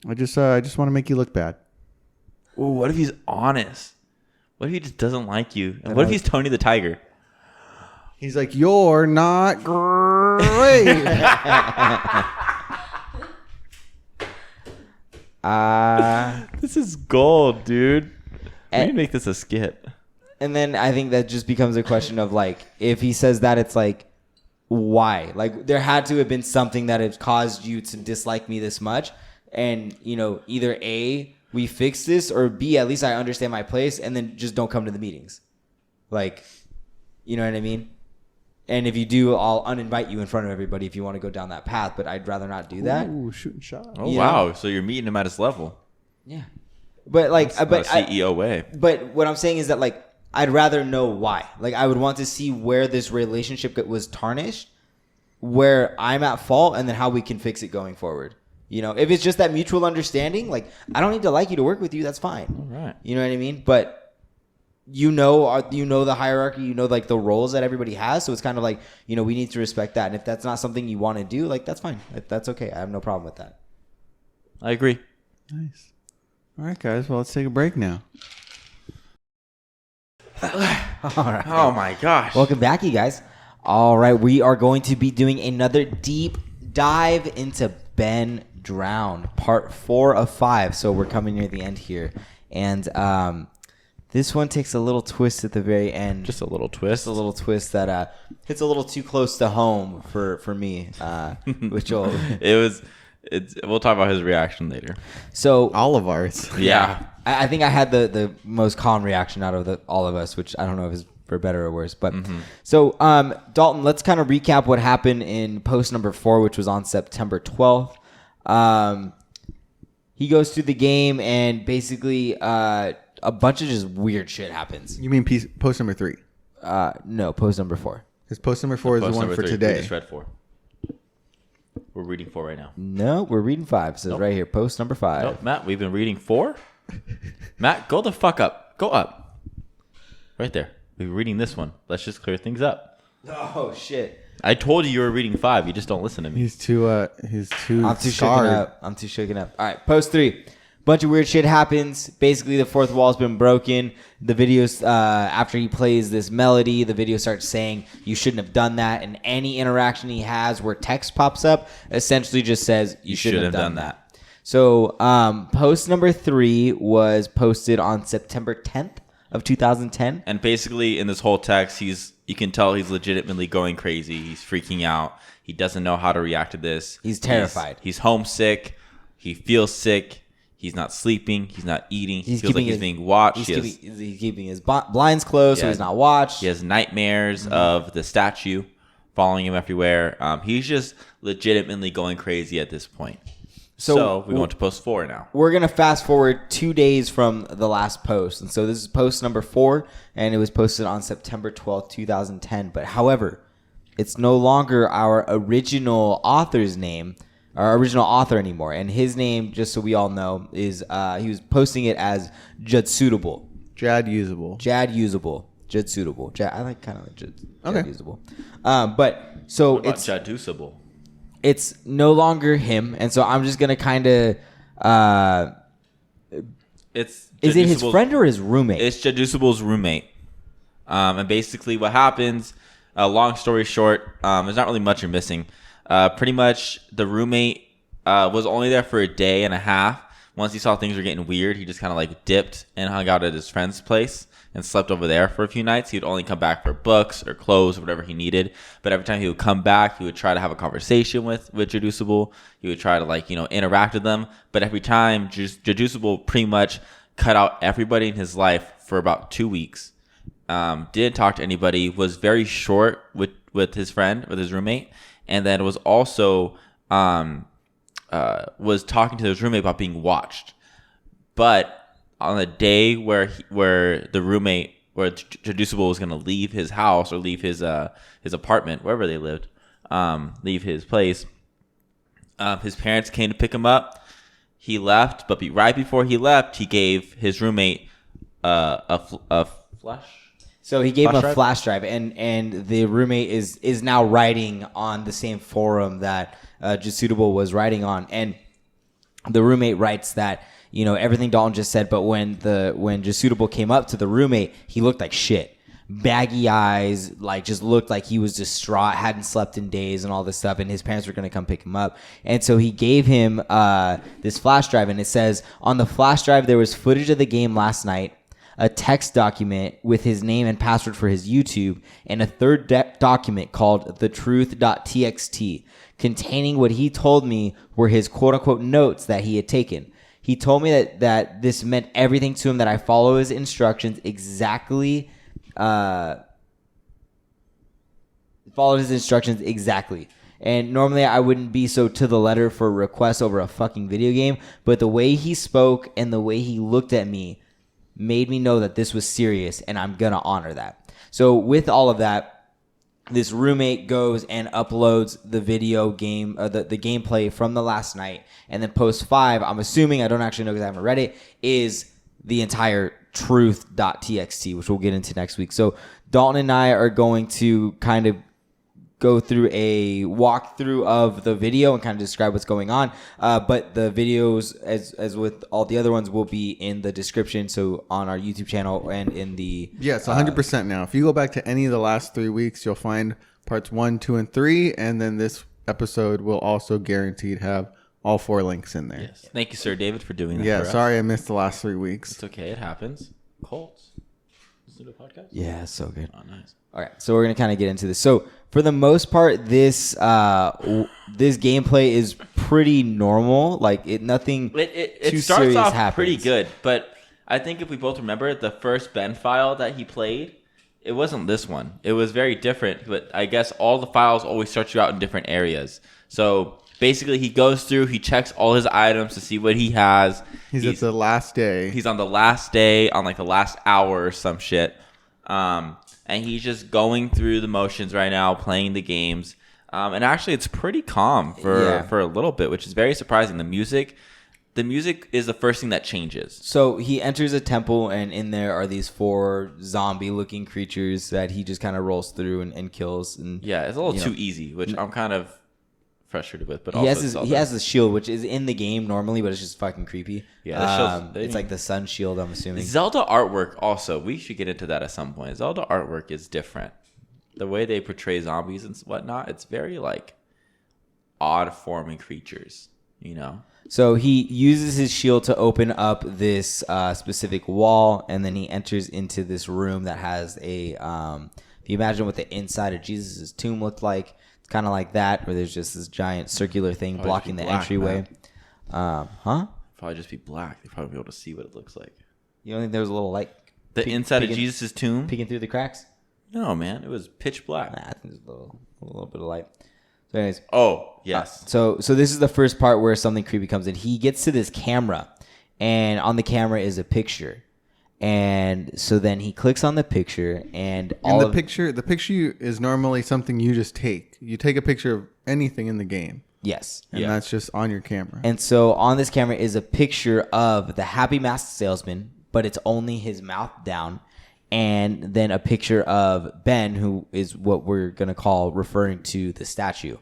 I just want to make you look bad." Ooh, what if he's honest? What if he just doesn't like you? And what if he's Tony the Tiger? He's like, "You're not great." This is gold, dude. We need to make this a skit. And then I think that just becomes a question of like, if he says that, it's like, why? Like there had to have been something that has caused you to dislike me this much. And, you know, either A, we fix this, or B, at least I understand my place, and then just don't come to the meetings. Like, you know what I mean? And if you do, I'll uninvite you in front of everybody if you want to go down that path, but I'd rather not do that. Ooh, shooting shot. Oh, You wow. know? So you're meeting him at his level. Yeah. But like, That's not a CEO way. But what I'm saying is that like, I'd rather know why. Like I would want to see where this relationship was tarnished, where I'm at fault, and then how we can fix it going forward. You know, if it's just that mutual understanding, like I don't need to like you to work with you. That's fine. All right. You know what I mean? But you know the hierarchy, you know, like the roles that everybody has. So it's kind of like, you know, we need to respect that. And if that's not something you want to do, like that's fine. That's okay. I have no problem with that. I agree. Nice. All right, guys. Well, let's take a break now. All right. Oh, my gosh. Welcome back, you guys. All right, we are going to be doing another deep dive into Ben Drowned, part 4 of 5. So we're coming near the end here. And this one takes a little twist at the very end. Just a little twist. Just a little twist that hits a little too close to home for me, which will... We'll talk about his reaction later. So All of ours. Yeah. I think I had the most calm reaction out of all of us, which I don't know if it's for better or worse. But so, Dalton, let's kind of recap what happened in post number 4, which was on September 12th. He goes through the game and basically a bunch of just weird shit happens. You mean post number 3? No, post number 4. Because post number 4 is the Post one number for 3. today. We just read 4. We're reading 4 right now. No, we're reading 5. It says right here, post number 5. Nope, Matt, we've been reading 4. Matt, go the fuck up. Go up. Right there. We've been reading this one. Let's just clear things up. Oh shit! I told you were reading 5. You just don't listen to me. He's too I'm too shaken scarred. up. I'm too shaken up. All right, post 3. Bunch of weird shit happens. Basically, the fourth wall's been broken. The videos, after he plays this melody, the video starts saying you shouldn't have done that. And any interaction he has where text pops up essentially just says you shouldn't have done that. So post number 3 was posted on September 10th of 2010. And basically, in this whole text, you can tell he's legitimately going crazy. He's freaking out. He doesn't know how to react to this. He's terrified. He's homesick. He feels sick. He's not sleeping. He's not eating. He feels like he's being watched. He's keeping his blinds closed so he's not watched. He has nightmares of the statue following him everywhere. He's just legitimately going crazy at this point. So we want to post 4 now. We're going to fast forward 2 days from the last post. And so this is post number 4, and it was posted on September 12th, 2010. But however, it's no longer our original author's name, our original author anymore. And his name, just so we all know, is he was posting it as Judsuitable. Jad usable. Judsuitable. I like kind of like Jud Okay. usable. But so What about Jadusable? it's no longer him, and so I'm just gonna kind of. Is it his friend or his roommate? It's Jadusible's roommate. And basically what happens, long story short, there's not really much you're missing. Pretty much the roommate was only there for a day and a half. Once he saw things were getting weird, he just kind of like dipped and hung out at his friend's place and slept over there for a few nights. He would only come back for books or clothes or whatever he needed. But every time he would come back, he would try to have a conversation with Jaducible. He would try to like, interact with them. But every time, Jaducible pretty much cut out everybody in his life for about 2 weeks. Didn't talk to anybody, was very short with his friend, with his roommate. And then was also was talking to his roommate about being watched. But on the day where Jaducible was going to leave his house or leave his apartment, wherever they lived, leave his place, his parents came to pick him up. He left, but right before he left, he gave his roommate a flash. So he gave him a drive? flash drive, and the roommate is now writing on the same forum that Jasuitable was writing on, and the roommate writes that everything Dalton just said, but when Jasuitable came up to the roommate, he looked like shit, baggy eyes, like just looked like he was distraught, hadn't slept in days, and all this stuff, and his parents were gonna come pick him up, and so he gave him this flash drive, and it says on the flash drive there was footage of the game last night, a text document with his name and password for his YouTube, and a third document called thetruth.txt, containing what he told me were his quote-unquote notes that he had taken. He told me that this meant everything to him, that I follow his instructions exactly. Followed his instructions exactly. And normally I wouldn't be so to the letter for requests over a fucking video game, but the way he spoke and the way he looked at me made me know that this was serious, and I'm going to honor that. So with all of that, this roommate goes and uploads the video game, the gameplay from the last night, and then post 5, I'm assuming, I don't actually know because I haven't read it, is the entire truth.txt, which we'll get into next week. So Dalton and I are going to kind of go through a walkthrough of the video and kind of describe what's going on. But the videos, as with all the other ones, will be in the description. So on our YouTube channel and in the... Yes, 100% now. If you go back to any of the last 3 weeks, you'll find parts 1, 2, and 3. And then this episode will also guaranteed have all 4 links in there. Yes. Thank you, Sir David, for doing that. Yeah, for us. sorry I missed the last 3 weeks. It's okay. It happens. Colts. Listen to a podcast? Yeah, so good. Oh, nice. All right, so we're going to kind of get into this. So for the most part, this gameplay is pretty normal. Like nothing It too starts serious off happens. pretty good, but I think if we both remember the first Ben file that he played, it wasn't this one. It was very different, but I guess all the files always start you out in different areas. So basically, he goes through, he checks all his items to see what he has. He's at the last day. He's on the last day, on like the last hour or some shit. And he's just going through the motions right now, playing the games. And actually, it's pretty calm for a little bit, which is very surprising. The music is the first thing that changes. So he enters a temple, and in there are these 4 zombie-looking creatures that he just kind of rolls through and kills. And Yeah, it's a little too easy, which I'm kind of frustrated with. But he also has the shield, which is in the game normally, but it's just fucking creepy. Yeah, that shield's- it's like the sun shield, I'm assuming. Zelda artwork also, we should get into that at some point. Zelda artwork is different. The way they portray zombies and whatnot, it's very like odd forming creatures, So he uses his shield to open up this specific wall, and then he enters into this room that has a if you imagine what the inside of Jesus' tomb looked like, it's kind of like that, where there's just this giant circular thing Probably blocking the black, entryway. Probably just be black. They probably be able to see what it looks like. You don't think there was a little light Inside of Jesus' tomb? peeking through the cracks? No, man. It was pitch black. Nah, I think there's a little bit of light. So anyways, Oh, yes. so this is the first part where something creepy comes in. He gets to this camera, and on the camera is a picture. And so then he clicks on the picture, and The picture is normally something you just take. You take a picture of anything in the game, yes. and that's just on your camera. And so on this camera is a picture of the Happy Masked Salesman, but it's only his mouth down. And then a picture of Ben, who is what we're going to call referring to the statue.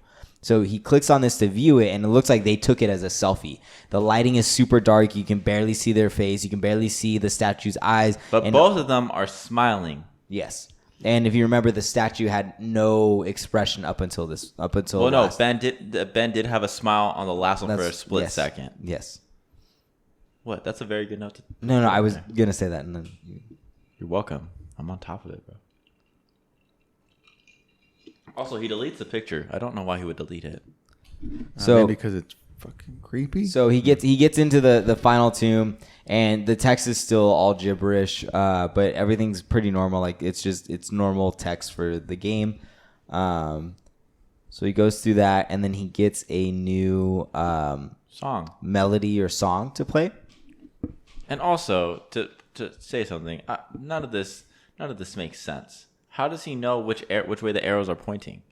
So he clicks on this to view it, and it looks like they took it as a selfie. The lighting is super dark. You can barely see their face. You can barely see the statue's eyes. But both of them are smiling. Yes. And if you remember, the statue had no expression up until this. Well, no, Ben did have a smile on the last one for a split second. Yes. What? That's a very good note. No, I was gonna say that, and then You're welcome. I'm on top of it, bro. Also, he deletes the picture. I don't know why he would delete it. Maybe because it's fucking creepy. So he gets into the final tomb, and the text is still all gibberish, but everything's pretty normal. Like it's normal text for the game. So he goes through that, and then he gets a new Song. melody or song to play. And also to say something, none of this makes sense. How does he know which way the arrows are pointing?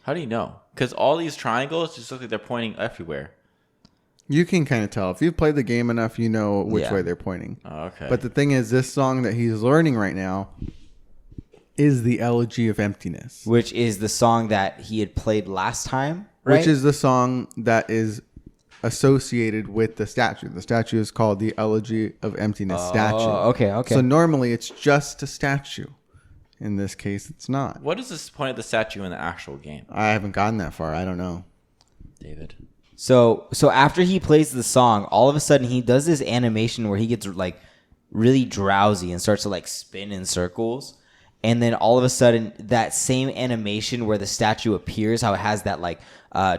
How do you know? Because all these triangles just look like they're pointing everywhere. You can kind of tell. If you've played the game enough, you know which way they're pointing. Oh, okay. But the thing is, this song that he's learning right now is the Elegy of Emptiness. Which is the song that he had played last time, right? Which is the song that is associated with the statue. The statue is called the Elegy of Emptiness statue. Okay. So normally it's just a statue. In this case, it's not. What is this point of the statue in the actual game, I haven't gotten that far. I don't know. David? So after he plays the song, all of a sudden he does this animation where he gets like really drowsy and starts to like spin in circles. And then all of a sudden that same animation where the statue appears, how it has that like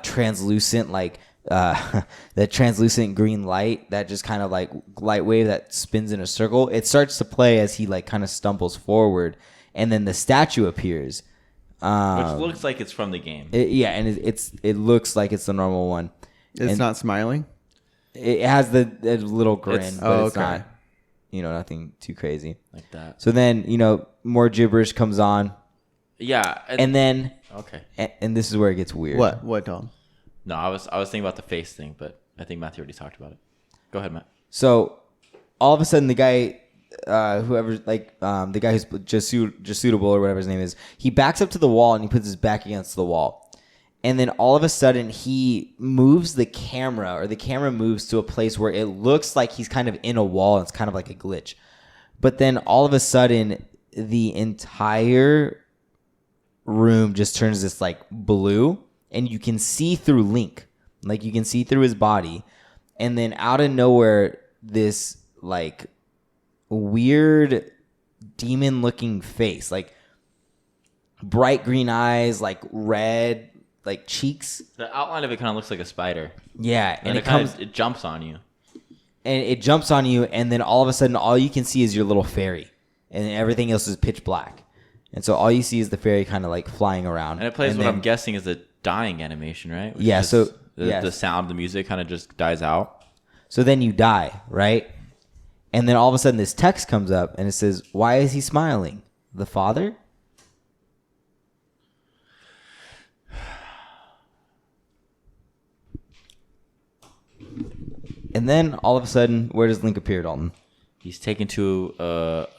translucent like the translucent green light that just kind of like light wave that spins in a circle. It starts to play as he like kind of stumbles forward, and then the statue appears. Which looks like it's from the game. It looks like it's the normal one. It's not smiling? It has the little grin, but it's okay. not, nothing too crazy. Like that. So then, more gibberish comes on. Yeah. And then, okay. And this is where it gets weird. What, Dom? No, I was thinking about the face thing, but I think Matthew already talked about it. Go ahead, Matt. So all of a sudden, the guy, the guy who's just suitable or whatever his name is, he backs up to the wall and he puts his back against the wall. And then all of a sudden, he moves the camera, or the camera moves to a place where it looks like he's kind of in a wall. And it's kind of like a glitch. But then all of a sudden, the entire room just turns this like blue, and you can see through Link. Like you can see through his body. And then out of nowhere, this like weird demon looking face, like bright green eyes, like red, like cheeks. The outline of it kind of looks like a spider. Yeah, and it jumps on you. And it jumps on you, and then all of a sudden, all you can see is your little fairy, and everything else is pitch black. And so all you see is the fairy kind of like flying around. And it plays what I'm guessing is a dying animation, right? Which yeah. is So the sound, the music kind of just dies out. So then you die, right? And then all of a sudden, this text comes up, and it says, "Why is he smiling? The father?" And then all of a sudden, where does Link appear, Dalton? He's taken to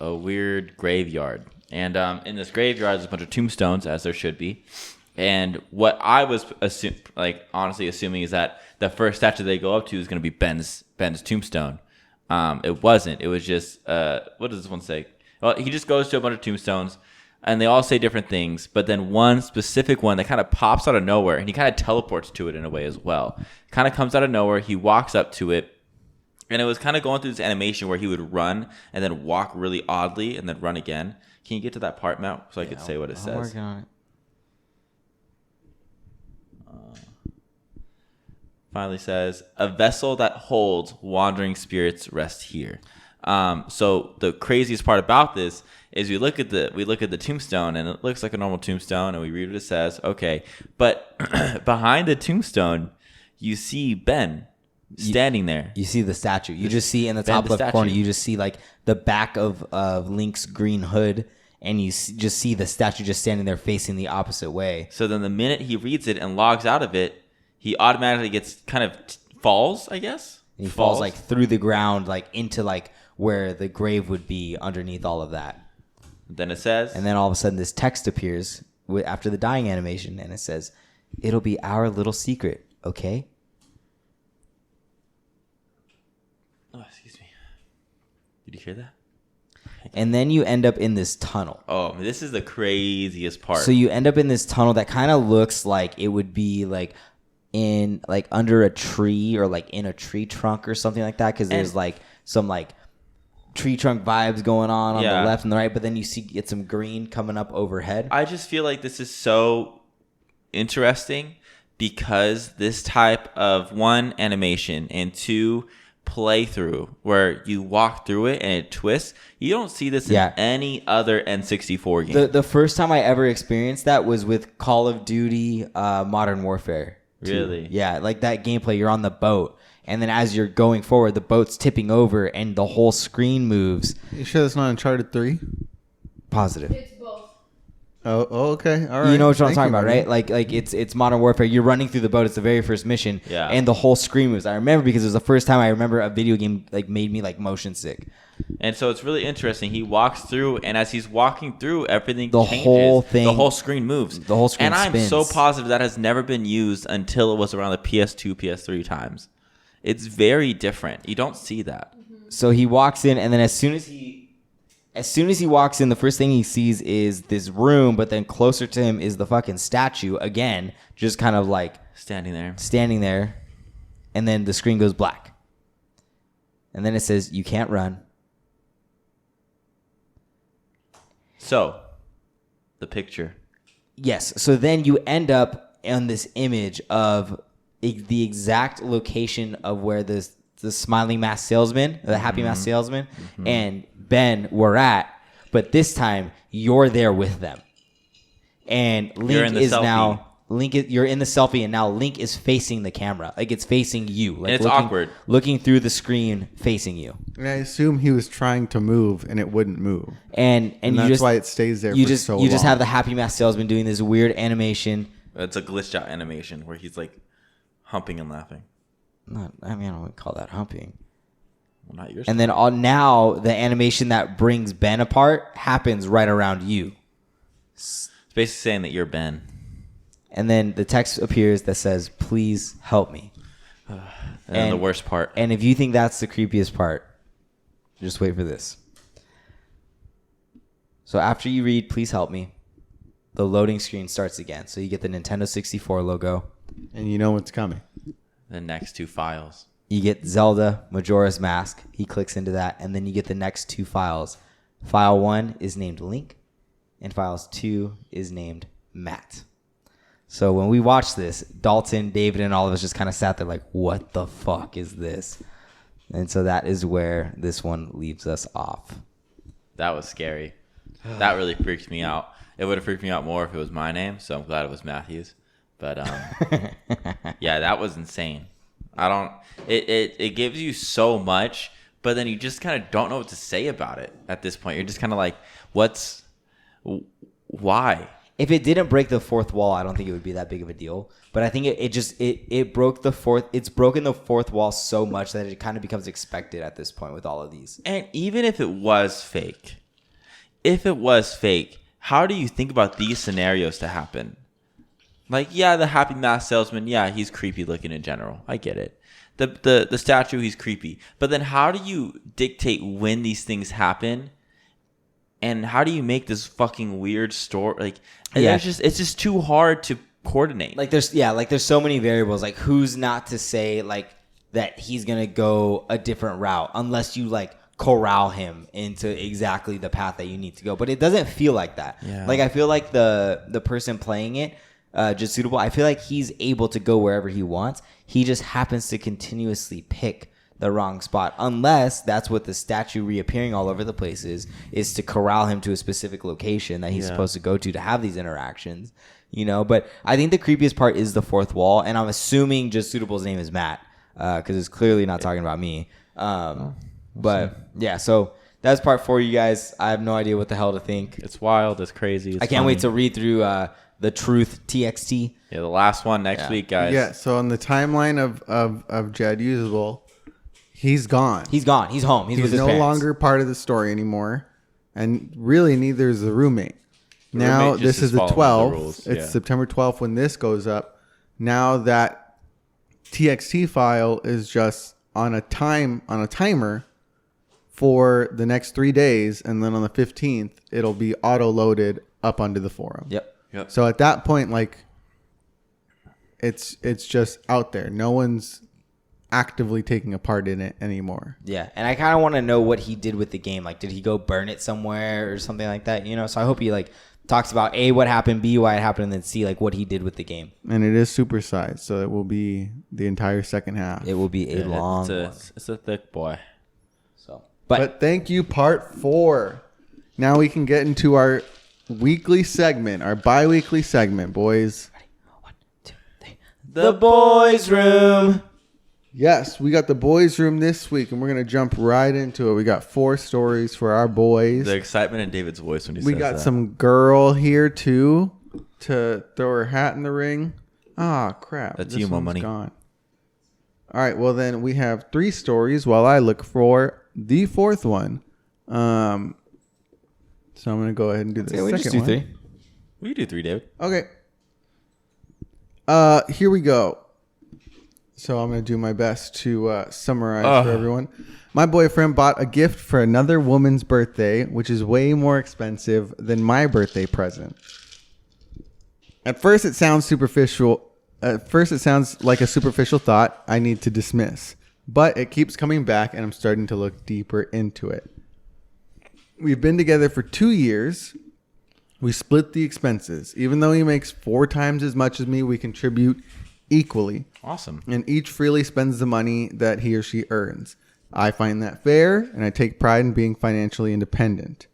a weird graveyard. And in this graveyard, there's a bunch of tombstones, as there should be. And what I was honestly assuming is that the first statue they go up to is going to be Ben's tombstone. It wasn't. It was just, what does this one say? Well, he just goes to a bunch of tombstones, and they all say different things. But then one specific one that kind of pops out of nowhere, and he kind of teleports to it in a way as well. Kind of comes out of nowhere. He walks up to it. And it was kind of going through this animation where he would run and then walk really oddly and then run again. Can you get to that part, Matt, so I could say what it says? I'm working on it. Finally says, "A vessel that holds wandering spirits rest here." So the craziest part about this is we look at the tombstone, and it looks like a normal tombstone, and we read what it says. Okay, but behind the tombstone, you see Ben standing there. You see the statue. You just see in the top left corner, you just see like the back of Link's green hood, and you just see the statue just standing there facing the opposite way. So then the minute he reads it and logs out of it, he automatically gets kind of falls, I guess. And he falls like through the ground, like into like where the grave would be underneath all of that. Then it says, and then all of a sudden this text appears after the dying animation, and it says, It'll be our little secret, okay? Oh, excuse me. Did you hear that? And then you end up in this tunnel. Oh, this is the craziest part. So you end up in this tunnel that kind of looks like it would be like in like under a tree or like in a tree trunk or something like that, because there's like some like tree trunk vibes going on the left and the right, but then you get some green coming up overhead. I just feel like this is so interesting because this type of one, animation, and two, playthrough where you walk through it and it twists. You don't see this in any other N64 game. The first time I ever experienced that was with Call of Duty Modern Warfare 2. Really? Yeah, like that gameplay. You're on the boat, and then as you're going forward, the boat's tipping over, and the whole screen moves. You sure that's not Uncharted 3? Positive. It's both. Oh, okay. All right. You know what I'm Thank talking you, about, buddy. right? Like it's Modern Warfare. You're running through the boat. It's the very first mission. Yeah. And the whole screen moves. I remember because it was the first time I remember a video game like made me like motion sick. And so it's really interesting. He walks through, and as he's walking through, everything changes. The whole screen moves. The whole screen And I'm spins. so positive that has never been used until it was around the PS2, PS3 times. It's very different. You don't see that. So he walks in, and then as soon as he walks in, the first thing he sees is this room, but then closer to him is the fucking statue again, just kind of like Standing there, and then the screen goes black. And then it says, "You can't run." So, the picture. Yes. So then you end up on this image of the exact location of where the smiling mask salesman, the happy mask salesman, and Ben were at, but this time you're there with them. And Link is now you're in the selfie, and now Link is facing the camera, like it's facing you, like And it's awkward. looking through the screen, facing you. And I assume he was trying to move and it wouldn't move. And And you that's just why it stays there you for just so you just long. have the happy mask salesman doing this weird animation. It's a glitched out animation where he's like humping and laughing. I wouldn't call that humping. Well, not yours. And then now the animation that brings Ben apart happens right around you. It's basically saying that you're Ben. And then the text appears that says, "Please help me." And the worst part. And if you think that's the creepiest part, just wait for this. So after you read, "Please help me," the loading screen starts again. So you get the Nintendo 64 logo. And you know what's coming. The next two files. You get Zelda Majora's Mask. He clicks into that. And then you get the next two files. File 1 is named Link. And Files 2 is named Matt. So when we watched this, Dalton, David, and all of us just kind of sat there like, what the fuck is this? And so that is where this one leaves us off. That was scary. That really freaked me out. It would have freaked me out more if it was my name, so I'm glad it was Matthew's. But yeah, that was insane. It gives you so much, but then you just kind of don't know what to say about it at this point. You're just kind of like, why? If it didn't break the fourth wall, I don't think it would be that big of a deal. But I think it broke the fourth. It's broken the fourth wall so much that it kind of becomes expected at this point with all of these. And even if it was fake, how do you think about these scenarios to happen? Like, yeah, the happy mask salesman, yeah, he's creepy looking in general. I get it. The statue, he's creepy. But then how do you dictate when these things happen? And how do you make this fucking weird story? Like, it's just too hard to coordinate. Like there's so many variables. Like who's not to say like that he's gonna go a different route unless you like corral him into exactly the path that you need to go. But it doesn't feel like that. Yeah. Like I feel like the person playing it, just suitable. I feel like he's able to go wherever he wants. He just happens to continuously pick the wrong spot, unless that's what the statue reappearing all over the place is to corral him to a specific location that he's supposed to go to have these interactions, you know. But I think the creepiest part is the fourth wall, and I'm assuming just Suitable's name is Matt, because it's clearly not talking about me. But yeah, so that's part 4, you guys. I have no idea what the hell to think. It's wild. It's crazy. It's I can't wait to read through the Truth TXT. Yeah, the last one next week, guys. Yeah, so on the timeline of Jed Usable, he's gone. He's gone. He's home. He's with his no parents. longer part of the story anymore. And really, neither is the roommate. Now, roommate just this is the following the 12th. rules, It's yeah. September 12th when this goes up. Now that TXT file is just on a timer for the next 3 days, and then on the 15th it'll be auto loaded up onto the forum. Yep. So at that point, like, it's just out there. No one's actively taking a part in it anymore. Yeah, and I kind of want to know what he did with the game. Like, did he go burn it somewhere or something like that? You know, so I hope he like talks about A, what happened, B, why it happened, and then C, like what he did with the game. And it is supersized, so it will be the entire second half. It will be a long one. It's a thick boy. So, But thank you, part 4. Now we can get into our weekly segment, our bi-weekly segment, boys. Ready? 1, 2, 3. The boys' room. Yes, we got the boys' room this week, and we're going to jump right into it. We got 4 stories for our boys. The excitement in David's voice when he We says got that. some girl here, too, to throw her hat in the ring. Ah, crap. That's This you, Mo one's Money. gone. All right, well, then we have 3 stories while I look for the 4th one. So I'm going to go ahead and do the Yeah, we second just do one. 3. Will you do 3, David? Okay. Here we go. So I'm going to do my best to summarize for everyone. My boyfriend bought a gift for another woman's birthday, which is way more expensive than my birthday present. At first, it sounds superficial. At first, it sounds like a superficial thought I need to dismiss. But it keeps coming back, and I'm starting to look deeper into it. We've been together for 2 years. We split the expenses. Even though he makes 4 times as much as me, we contribute equally. Awesome. And each freely spends the money that he or she earns. I find that fair, and I take pride in being financially independent.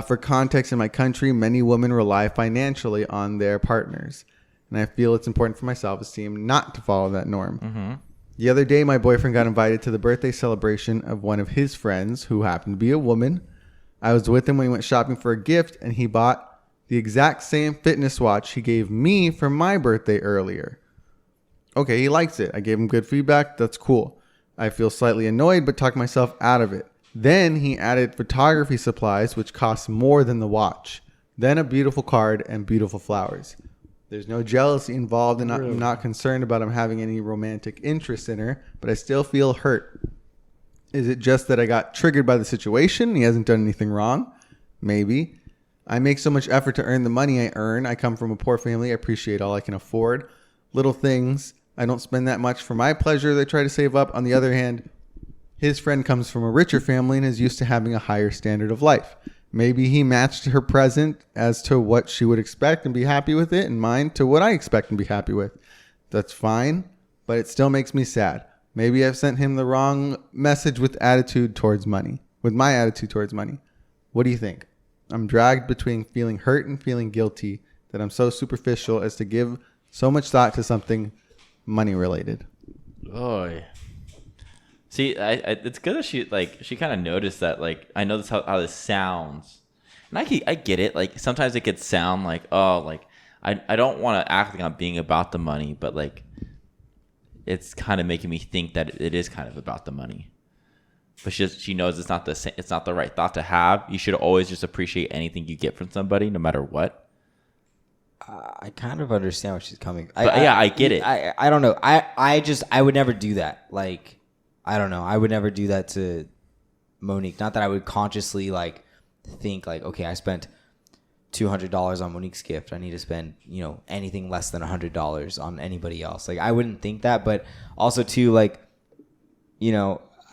For context, in my country, many women rely financially on their partners. And I feel it's important for my self-esteem not to follow that norm. Mm-hmm. The other day, my boyfriend got invited to the birthday celebration of one of his friends, who happened to be a woman. I was with him when he went shopping for a gift, and he bought the exact same fitness watch he gave me for my birthday earlier. Okay, he likes it. I gave him good feedback. That's cool. I feel slightly annoyed, but talk myself out of it. Then he added photography supplies, which cost more than the watch. Then a beautiful card and beautiful flowers. There's no jealousy involved, and I'm not concerned about him having any romantic interest in her, but I still feel hurt. Is it just that I got triggered by the situation? He hasn't done anything wrong? Maybe. I make so much effort to earn the money I earn. I come from a poor family. I appreciate all I can afford. Little things. I don't spend that much for my pleasure. They try to save up. On the other hand, his friend comes from a richer family and is used to having a higher standard of life. Maybe he matched her present as to what she would expect and be happy with it, and mine to what I expect and be happy with. That's fine, but it still makes me sad. Maybe I've sent him the wrong message with my attitude towards money. What do you think? I'm dragged between feeling hurt and feeling guilty that I'm so superficial as to give so much thought to something money related. Oh, see, it's good that she kind of noticed that. Like, I know this how this sounds, and I get it. Like, sometimes it could sound like, oh, like I don't want to act like I'm being about the money, but like it's kind of making me think that it is kind of about the money. But she knows it's not the right thought to have. You should always just appreciate anything you get from somebody, no matter what. I kind of understand where she's coming. I get it. I don't know. I would never do that. Like, I don't know. I would never do that to Monique. Not that I would consciously like think like, okay, I spent $200 on Monique's gift. I need to spend, anything less than $100 on anybody else. Like, I wouldn't think that, but also too, like,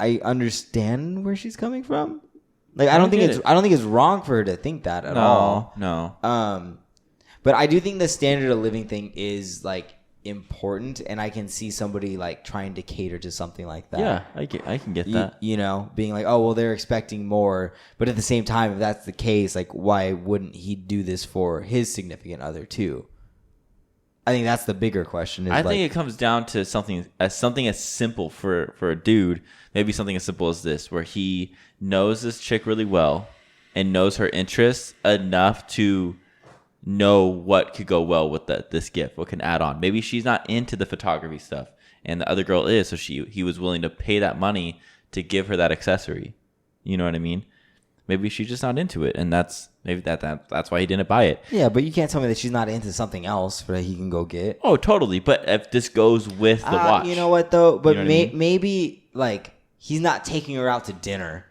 I understand where she's coming from. Like, I don't think it's wrong for her to think that at all. No. But I do think the standard of living thing is like important, and I can see somebody like trying to cater to something like that. Yeah, I can get that. Being like, oh well, they're expecting more, but at the same time, if that's the case, like, why wouldn't he do this for his significant other too? I think that's the bigger question. I think it comes down to something as simple for a dude. Maybe something as simple as this, where he knows this chick really well and knows her interests enough to know what could go well with this gift, what can add on. Maybe she's not into the photography stuff and the other girl is, so he was willing to pay that money to give her that accessory. You know what I mean? maybe she's just not into it, and that's why he didn't buy it. Yeah, but you can't tell me that she's not into something else that he can go get. Oh, totally. But if this goes with the watch, You know what though? But You know what I mean? maybe like he's not taking her out to dinner.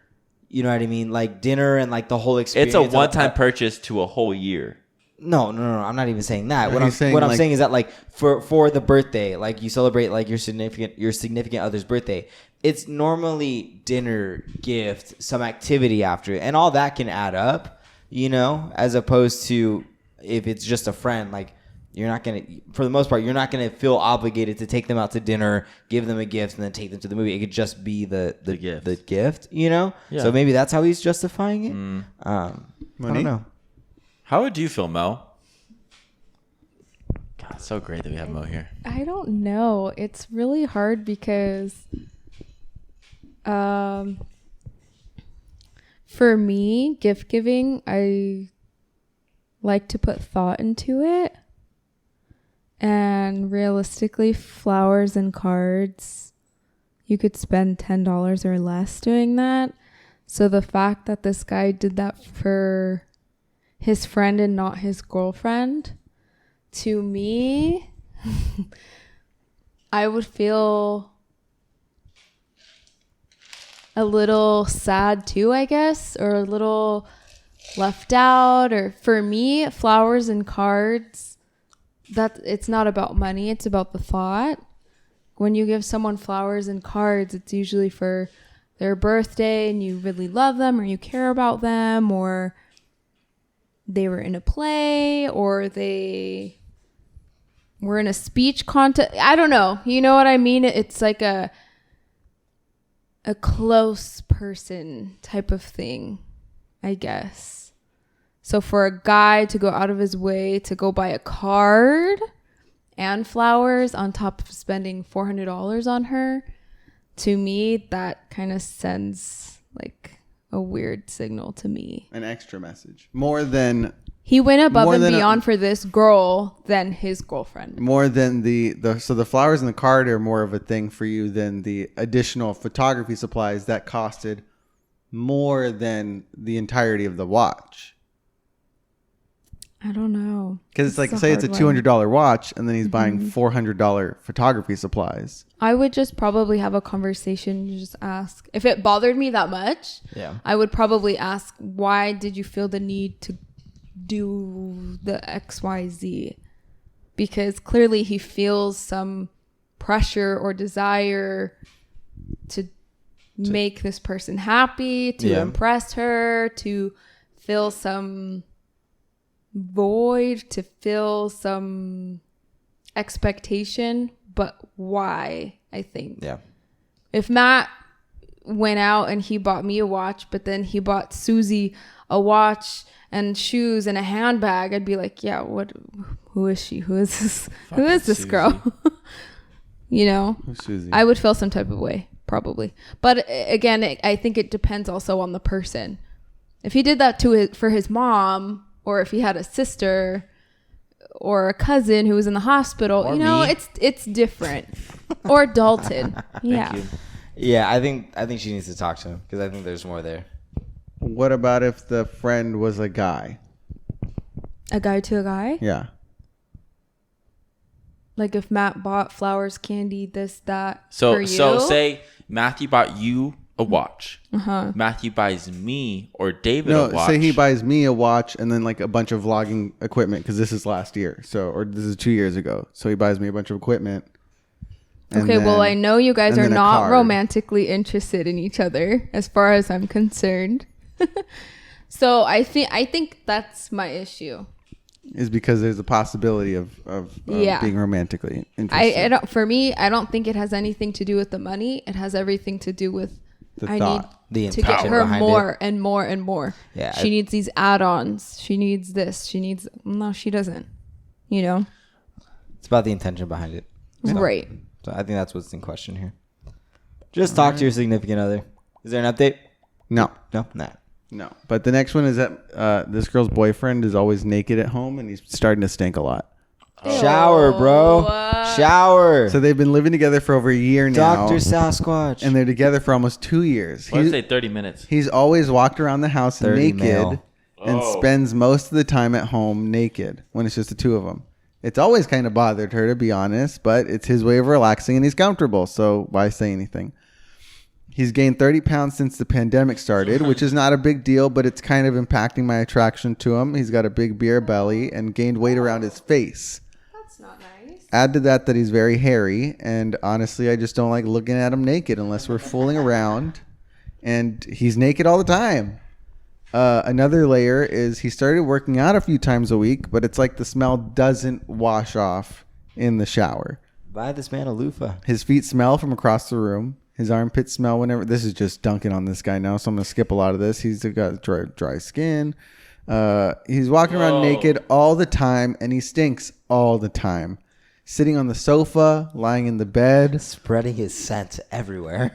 You know what I mean? Like dinner and like the whole experience. it's a one-time purchase to a whole year. No. I'm not even saying that. What I'm saying is that like for the birthday, like you celebrate like your significant other's birthday. It's normally dinner, gift, some activity after it, and all that can add up, you know, as opposed to if it's just a friend, like you're not going to, for the most part, you're not going to feel obligated to take them out to dinner, give them a gift, and then take them to the movie. It could just be the gift, you know? Yeah. So maybe that's how he's justifying it. I don't know. How would you feel, Mo? God, it's so great that we have Mo here. I don't know. It's really hard because for me, gift giving, I like to put thought into it. And realistically, flowers and cards, you could spend $10 or less doing that. So the fact that this guy did that for his friend and not his girlfriend, to me, I would feel a little sad too, I guess, or a little left out. Or for me, flowers and cards, that it's not about money, it's about the thought. When you give someone flowers and cards, it's usually for their birthday and you really love them or you care about them, or they were in a play, or they were in a speech contest. I don't know. You know what I mean? It's like a close person type of thing, I guess. So for a guy to go out of his way to go buy a card and flowers on top of spending $400 on her, to me, that kind of sends like a weird signal to me. An extra message. More than... He went above and beyond for this girl than his girlfriend. More than so the flowers and the card are more of a thing for you than the additional photography supplies that costed more than the entirety of the watch. I don't know. Because it's like, say it's a $200 watch and then he's buying $400 photography supplies. I would just probably have a conversation. You just ask. If it bothered me that much, I would probably ask, why did you feel the need to do the XYZ? Because clearly he feels some pressure or desire to make this person happy, to impress her, to fill some void, to fill some expectation. But why? I think if Matt went out and he bought me a watch, but then he bought Susie a watch and shoes and a handbag, I'd be like, yeah, what? Who is she? Who is this? Who is this girl? You know, Who's Susie? I would feel some type of way, probably. But again, I think it depends also on the person. If he did that for his mom, or if he had a sister or a cousin who was in the hospital, or you know, me. it's different. Or Dalton, yeah. Thank you. Yeah, I think she needs to talk to him because I think there's more there. What about if the friend was a guy? A guy to a guy. Yeah. Like if Matt bought flowers, candy, this, that. So for you. so say Matthew bought you a watch. Matthew buys me or David a watch. Say he buys me a watch and then like a bunch of vlogging equipment because this is last year. Or this is 2 years ago. So he buys me a bunch of equipment. Okay, well, I know you guys are then a not card. romantically interested in each other as far as I'm concerned. So I think that's my issue. Is because there's a possibility of being romantically interested. I don't. For me, I don't think it has anything to do with the money. It has everything to do with The I thought. need The to get intention her behind more it. and more and more. Yeah, she needs these add-ons. She needs this. She needs. No, she doesn't. You know. It's about the intention behind it. Right. So I think that's what's in question here. Just talk to your significant other. Is there an update? No. Nah. No. But the next one is that this girl's boyfriend is always naked at home and he's starting to stink a lot. Shower, bro. Shower. So they've been living together for over a year now. Dr. Sasquatch. And they're together for almost 2 years. Let's say 30 minutes. He's always walked around the house 30 naked mil. and spends most of the time at home naked when it's just the two of them. It's always kind of bothered her, to be honest, but it's his way of relaxing and he's comfortable. So why say anything? He's gained 30 pounds since the pandemic started, which is not a big deal, but it's kind of impacting my attraction to him. He's got a big beer belly and gained weight around his face. That's not nice. Add to that he's very hairy, and honestly, I just don't like looking at him naked unless we're fooling around, and he's naked all the time. Another layer is he started working out a few times a week, but it's like the smell doesn't wash off in the shower. Buy this man a loofah. His feet smell from across the room. His armpits smell whenever. This is just dunking on this guy now, so I'm going to skip a lot of this. He's got dry skin. He's walking around naked all the time, and he stinks all the time. Sitting on the sofa, lying in the bed. Spreading his scent everywhere.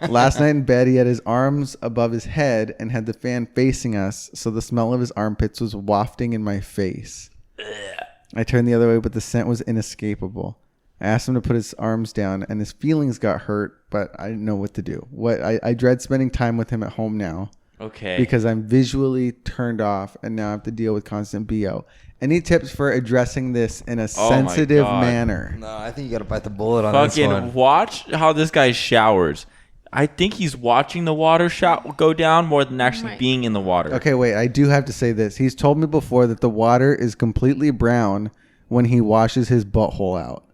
Last night in bed, he had his arms above his head and had the fan facing us, so the smell of his armpits was wafting in my face. I turned the other way, but the scent was inescapable. I asked him to put his arms down, and his feelings got hurt, but I didn't know what to do. I dread spending time with him at home now. Okay. Because I'm visually turned off, and now I have to deal with constant BO. Any tips for addressing this in a sensitive manner? No, I think you got to bite the bullet on this one. Fucking watch how this guy showers. I think he's watching the water go down more than actually being in the water. Okay, wait. I do have to say this. He's told me before that the water is completely brown when he washes his butthole out.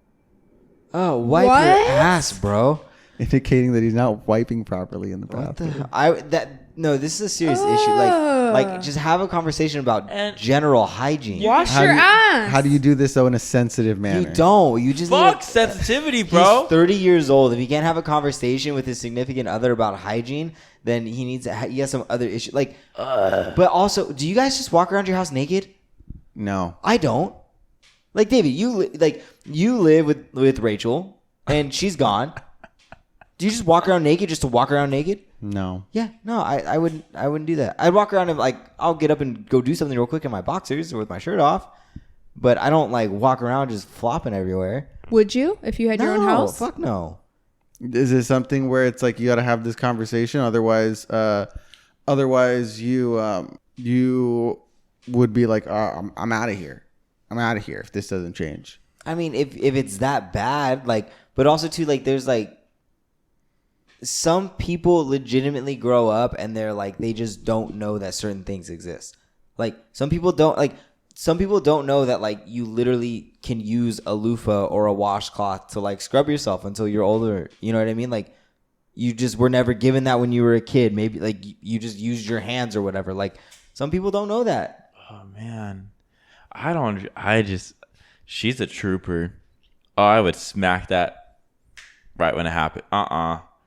Oh, wipe What? your ass, bro. Indicating that he's not wiping properly in the bathroom. No, this is a serious issue. Like, just have a conversation about general hygiene. Wash your ass. How do you do this though in a sensitive manner? You don't. You just Fuck sensitivity, bro. He's 30 years old. If he can't have a conversation with his significant other about hygiene, then he has some other issue. Like, but also, do you guys just walk around your house naked? No. I don't. Like, David, you live with Rachel, and she's gone. Do you just walk around naked just to walk around naked? No. Yeah, no, I wouldn't do that. I'd walk around and I'll get up and go do something real quick in my boxers or with my shirt off, but I don't walk around just flopping everywhere. Would you if you had your own house? Fuck no. Is it something where it's like you got to have this conversation, otherwise you would be like, I'm out of here. I'm out of here if this doesn't change. I mean, if it's that bad, but also too, there's some people legitimately grow up and they're they just don't know that certain things exist. Some people don't know that you literally can use a loofah or a washcloth to scrub yourself until you're older. You know what I mean? You just were never given that when you were a kid. Maybe you just used your hands or whatever. Some people don't know that. Oh man. She's a trooper. Oh, I would smack that right when it happened.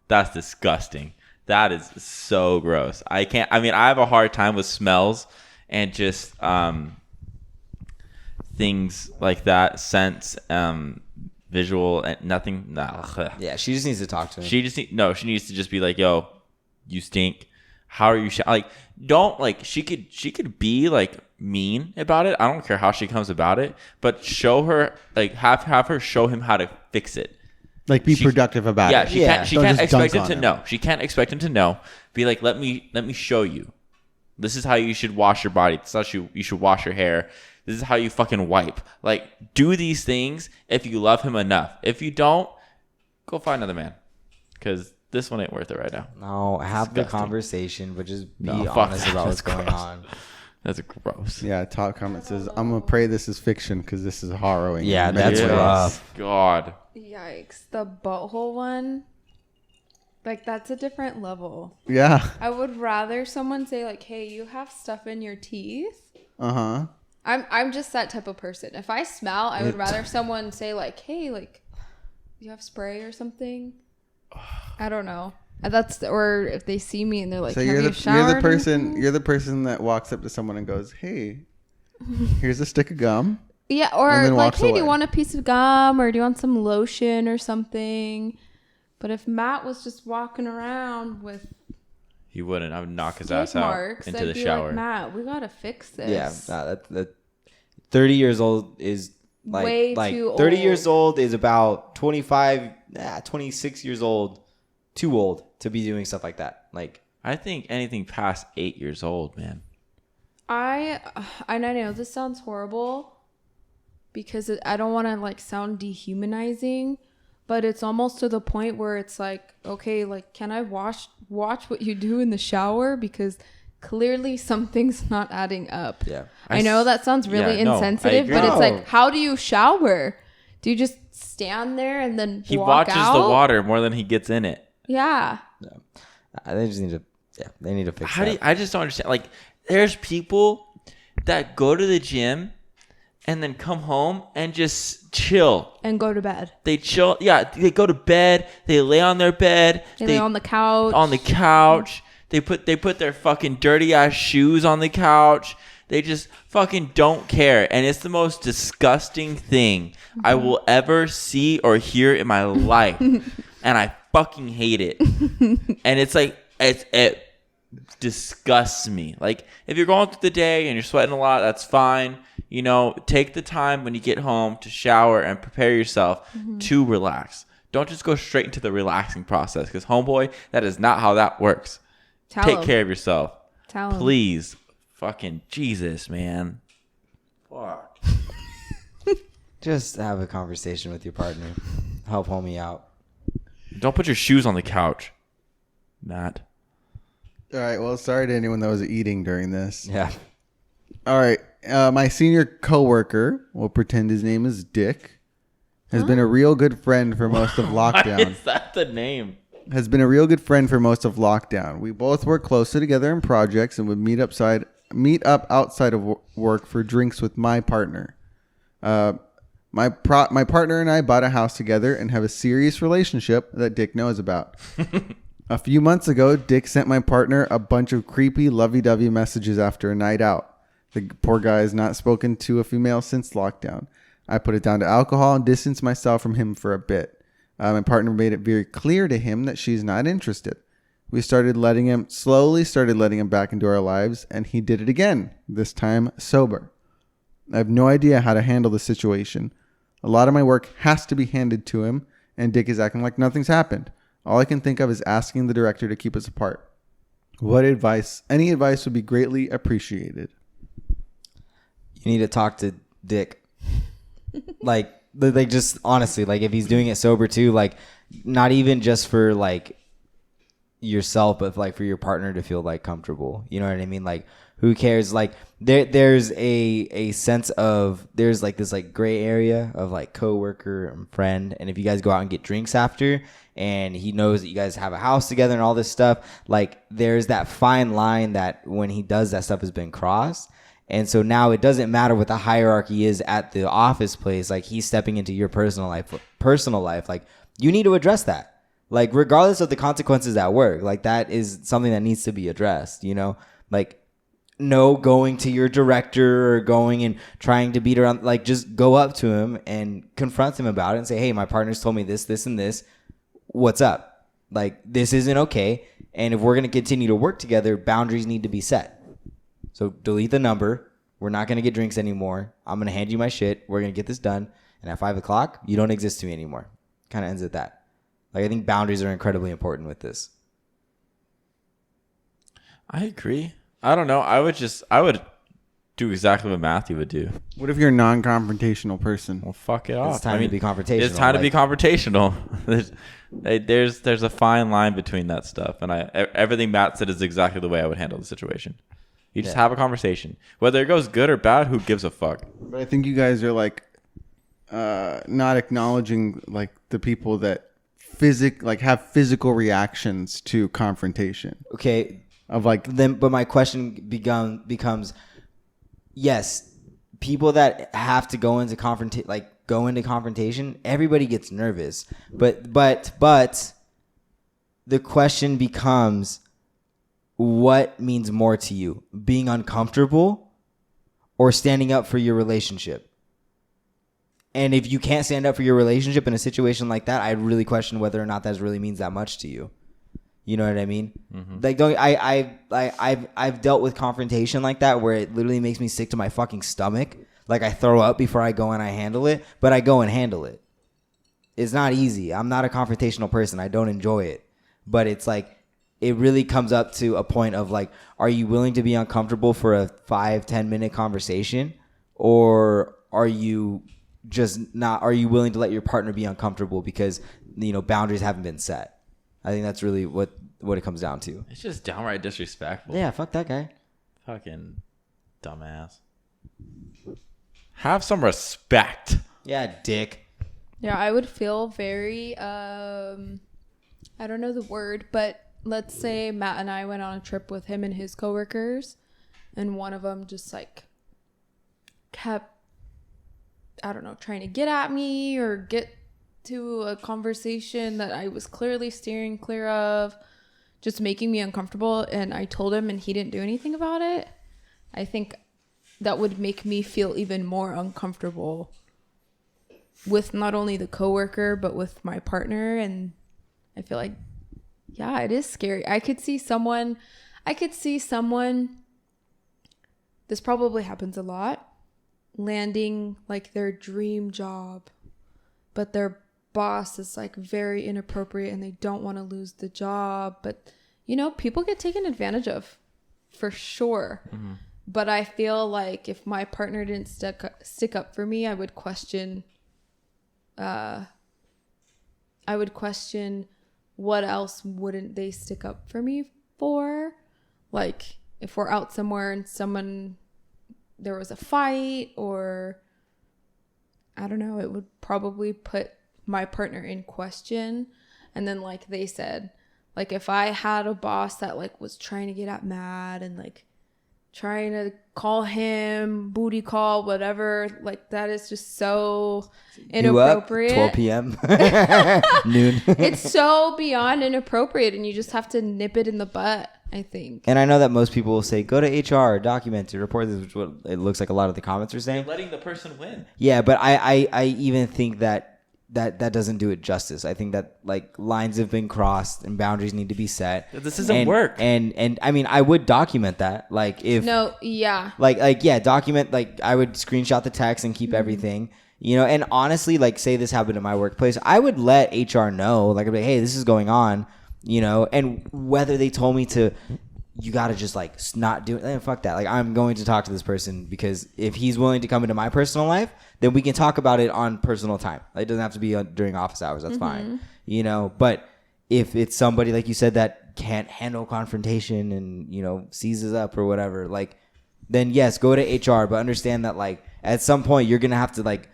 That's disgusting. That is so gross. I have a hard time with smells and just things like that, scents, visual, and nothing. Nah. Yeah, she just needs to talk to him. She needs to just be like, yo, you stink. How are you? She could be mean about it. I don't care how she comes about it, but show her, have her show him how to fix it. Be productive about it. She can't expect him to know. She can't expect him to know. Be like, let me show you. This is how you should wash your body. This is how you should wash your hair. This is how you fucking wipe. Do these things if you love him enough. If you don't, go find another man. Because this one ain't worth it right now. No, have the conversation, but just be fuck honest that. about what's That's going gross. on. That's gross. Yeah, top comment says, I'm going to pray this is fiction because this is harrowing. Yeah, that's rough. God. Yikes. The butthole one. That's a different level. Yeah. I would rather someone say hey, you have stuff in your teeth. Uh-huh. I'm just that type of person. If I smell, I would rather someone say hey, you have spray or something. I don't know. Or if they see me and they're So have you're you showered? you're the person that walks up to someone and goes, hey, here's a stick of gum. Yeah, or and then walks hey, do away. you want a piece of gum or do you want some lotion or something? But if Matt was just walking around with He wouldn't. I would knock his skid ass out marks, into I'd the be shower. Matt, we gotta fix this. Yeah, that 30 years old is Way like too 30 old. years old is about 25, 26 years old. Too old to be doing stuff like that. Like, I think anything past 8 years old, man. I know this sounds horrible because I don't want to like sound dehumanizing, but it's almost to the point where it's like, okay, like, can I watch what you do in the shower? Because clearly something's not adding up. yeah. I know that sounds really no, I insensitive, agree. but it's No. like, how do you shower? Do you just stand there and then He walk watches out? the water more than he gets in it. Yeah. They just need to, they need to fix How that. do you, I just don't understand. Like, there's people that go to the gym and then come home and just chill. And go to bed. They chill. Yeah, they go to bed. They lay on their bed. They lay on the couch. On the couch. They put their fucking dirty ass shoes on the couch. They just fucking don't care. And it's the most disgusting thing I will ever see or hear in my life. And I fucking hate it. And it's like, it disgusts me. Like, if you're going through the day and you're sweating a lot, that's fine. You know, take the time when you get home to shower and prepare yourself to relax. Don't just go straight into the relaxing process, because homeboy, that is not how that works. Take care of yourself. Tell 'em. Please. Fucking Jesus, man. Fuck. Just have a conversation with your partner. Help homie out. Don't put your shoes on the couch, Matt. All right. Well, sorry to anyone that was eating during this. Yeah. All right. My senior coworker, we'll pretend his name is Dick, has been a real good friend for most of Why lockdown. is that the name? Has been a real good friend for most of lockdown. We both work closely together in projects and would meet up outside of work for drinks with my partner. My partner and I bought a house together and have a serious relationship that Dick knows about. A few months ago, Dick sent my partner a bunch of creepy lovey-dovey messages after a night out. The poor guy has not spoken to a female since lockdown. I put it down to alcohol and distanced myself from him for a bit. My partner made it very clear to him that she's not interested. We slowly started letting him back into our lives, and he did it again, this time sober. I have no idea how to handle the situation. A lot of my work has to be handed to him, and Dick is acting like nothing's happened. All I can think of is asking the director to keep us apart. Any advice would be greatly appreciated. You need to talk to Dick. Like just honestly, like, if he's doing it sober too, like, not even just for like yourself, but like for your partner to feel like comfortable. You know what I mean? Like, who cares? Like, there's a sense of, there's like this like gray area of like coworker and friend, and if you guys go out and get drinks after, and he knows that you guys have a house together and all this stuff, like, there's that fine line that when he does that stuff has been crossed. And so now it doesn't matter what the hierarchy is at the office place. Like, he's stepping into your personal life. Like, you need to address that. Like, regardless of the consequences at work, like, that is something that needs to be addressed, you know? Like, no going to your director or going and trying to beat around. Like, just go up to him and confront him about it and say, hey, my partner's told me this, this, and this. What's up? Like, this isn't okay. And if we're going to continue to work together, boundaries need to be set. So delete the number. We're not going to get drinks anymore. I'm going to hand you my shit. We're going to get this done. And at 5 o'clock, you don't exist to me anymore. Kind of ends at that. Like, I think boundaries are incredibly important with this. I agree. I don't know. I would do exactly what Matthew would do. What if you're a non-confrontational person? Well, fuck it off. It's time to be confrontational. It's time to be Like, confrontational. There's a fine line between that stuff, and everything Matt said is exactly the way I would handle the situation. You just have a conversation, whether it goes good or bad. Who gives a fuck? But I think you guys are like not acknowledging like the people that have physical reactions to confrontation. Okay. Of like, But my question becomes, yes, people that have to go into confrontation, everybody gets nervous. But the question becomes, what means more to you? Being uncomfortable or standing up for your relationship? And if you can't stand up for your relationship in a situation like that, I'd really question whether or not that really means that much to you. You know what I mean? Mm-hmm. Like, I've dealt with confrontation like that where it literally makes me sick to my fucking stomach. Like I throw up before I go and I handle it, but I go and handle it. It's not easy. I'm not a confrontational person. I don't enjoy it. But it's like, it really comes up to a point of like, are you willing to be uncomfortable for a 5-10 minute conversation? Or are you willing to let your partner be uncomfortable because, boundaries haven't been set? I think that's really what it comes down to. It's just downright disrespectful. Yeah, fuck that guy. Fucking dumbass. Have some respect. Yeah, dick. Yeah, I would feel very, I don't know the word, but let's say Matt and I went on a trip with him and his coworkers, and one of them just like kept, I don't know, trying to get at me or get to a conversation that I was clearly steering clear of, just making me uncomfortable, and I told him and he didn't do anything about it. I think that would make me feel even more uncomfortable with not only the coworker but with my partner. And I feel like, yeah, it is scary. I could see someone, this probably happens a lot, landing like their dream job, but their boss is like very inappropriate and they don't want to lose the job. But people get taken advantage of for sure. Mm-hmm. But I feel like if my partner didn't stick up for me, I would question what else wouldn't they stick up for me for? Like if we're out somewhere and there was a fight, or I don't know, it would probably put my partner in question. And then like they said, like if I had a boss that like was trying to get at Matt and like trying to call him booty call, whatever, like that is just so inappropriate. 12 p.m. noon. It's so beyond inappropriate, and you just have to nip it in the butt, I think. And I know that most people will say, go to HR, document it, report this, which is what it looks like a lot of the comments are saying. You're letting the person win. Yeah, but I even think that doesn't do it justice. I think that like lines have been crossed and boundaries need to be set. This doesn't work. And I mean, I would document that. Like if document, like I would screenshot the text and keep everything. And honestly, like say this happened in my workplace, I would let HR know. Like I'd be like, hey, this is going on. And whether they told me to, you got to just like not do it. Fuck that. Like I'm going to talk to this person, because if he's willing to come into my personal life, then we can talk about it on personal time. Like, it doesn't have to be during office hours. That's fine. But if it's somebody, like you said, that can't handle confrontation and, seizes up or whatever, like, then yes, go to HR, but understand that like at some point you're going to have to like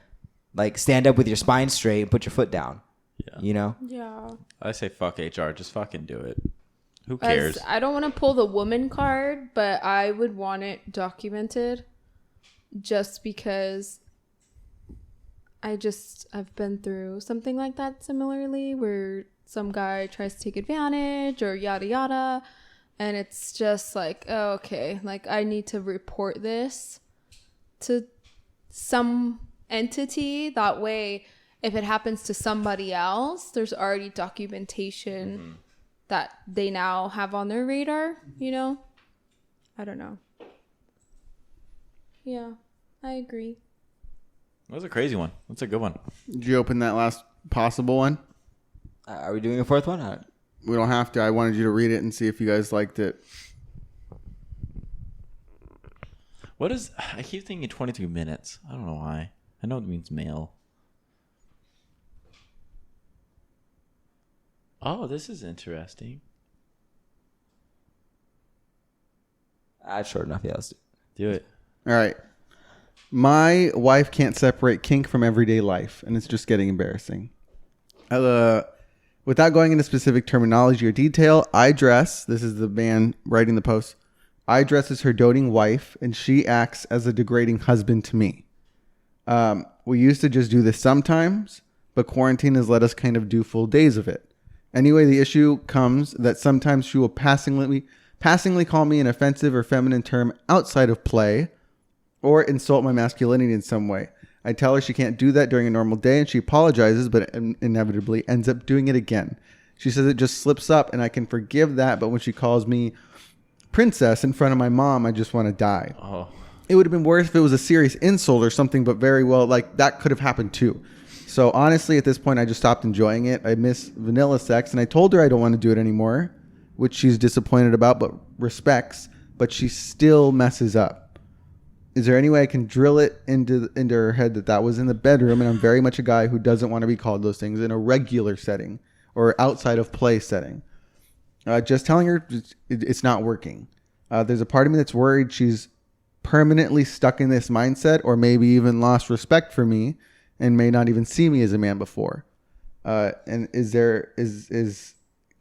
stand up with your spine straight and put your foot down. Yeah. Yeah. I say fuck HR. Just fucking do it. Who cares? I don't want to pull the woman card, but I would want it documented, just because I've been through something like that similarly, where some guy tries to take advantage or yada yada, and it's just like, oh, okay, like I need to report this to some entity. That way, if it happens to somebody else, there's already documentation that they now have on their radar, I don't know. Yeah, I agree. That was a crazy one. That's a good one. Did you open that last possible one? Are we doing a fourth one? We don't have to. I wanted you to read it and see if you guys liked it. I keep thinking 23 minutes. I don't know why. I know it means male. Oh, this is interesting. That's short enough. Yeah, let's do it. All right. My wife can't separate kink from everyday life, and it's just getting embarrassing. Without going into specific terminology or detail, I dress, this is the man writing the post, I dress as her doting wife, and she acts as a degrading husband to me. We used to just do this sometimes, but quarantine has let us kind of do full days of it. Anyway, the issue comes that sometimes she will passingly call me an offensive or feminine term outside of play, or insult my masculinity in some way. I tell her she can't do that during a normal day, and she apologizes, but inevitably ends up doing it again. She says it just slips up, and I can forgive that, but when she calls me princess in front of my mom, I just want to die. Oh. it would have been worse if it was a serious insult or something, but very well, like that could have happened too. So honestly, at this point, I just stopped enjoying it. I miss vanilla sex, and I told her I don't want to do it anymore, which she's disappointed about, but respects, but she still messes up. Is there any way I can drill it into her head that was in the bedroom, and I'm very much a guy who doesn't want to be called those things in a regular setting or outside of play setting? Just telling her it's not working. There's a part of me that's worried she's permanently stuck in this mindset, or maybe even lost respect for me and may not even see me as a man before. And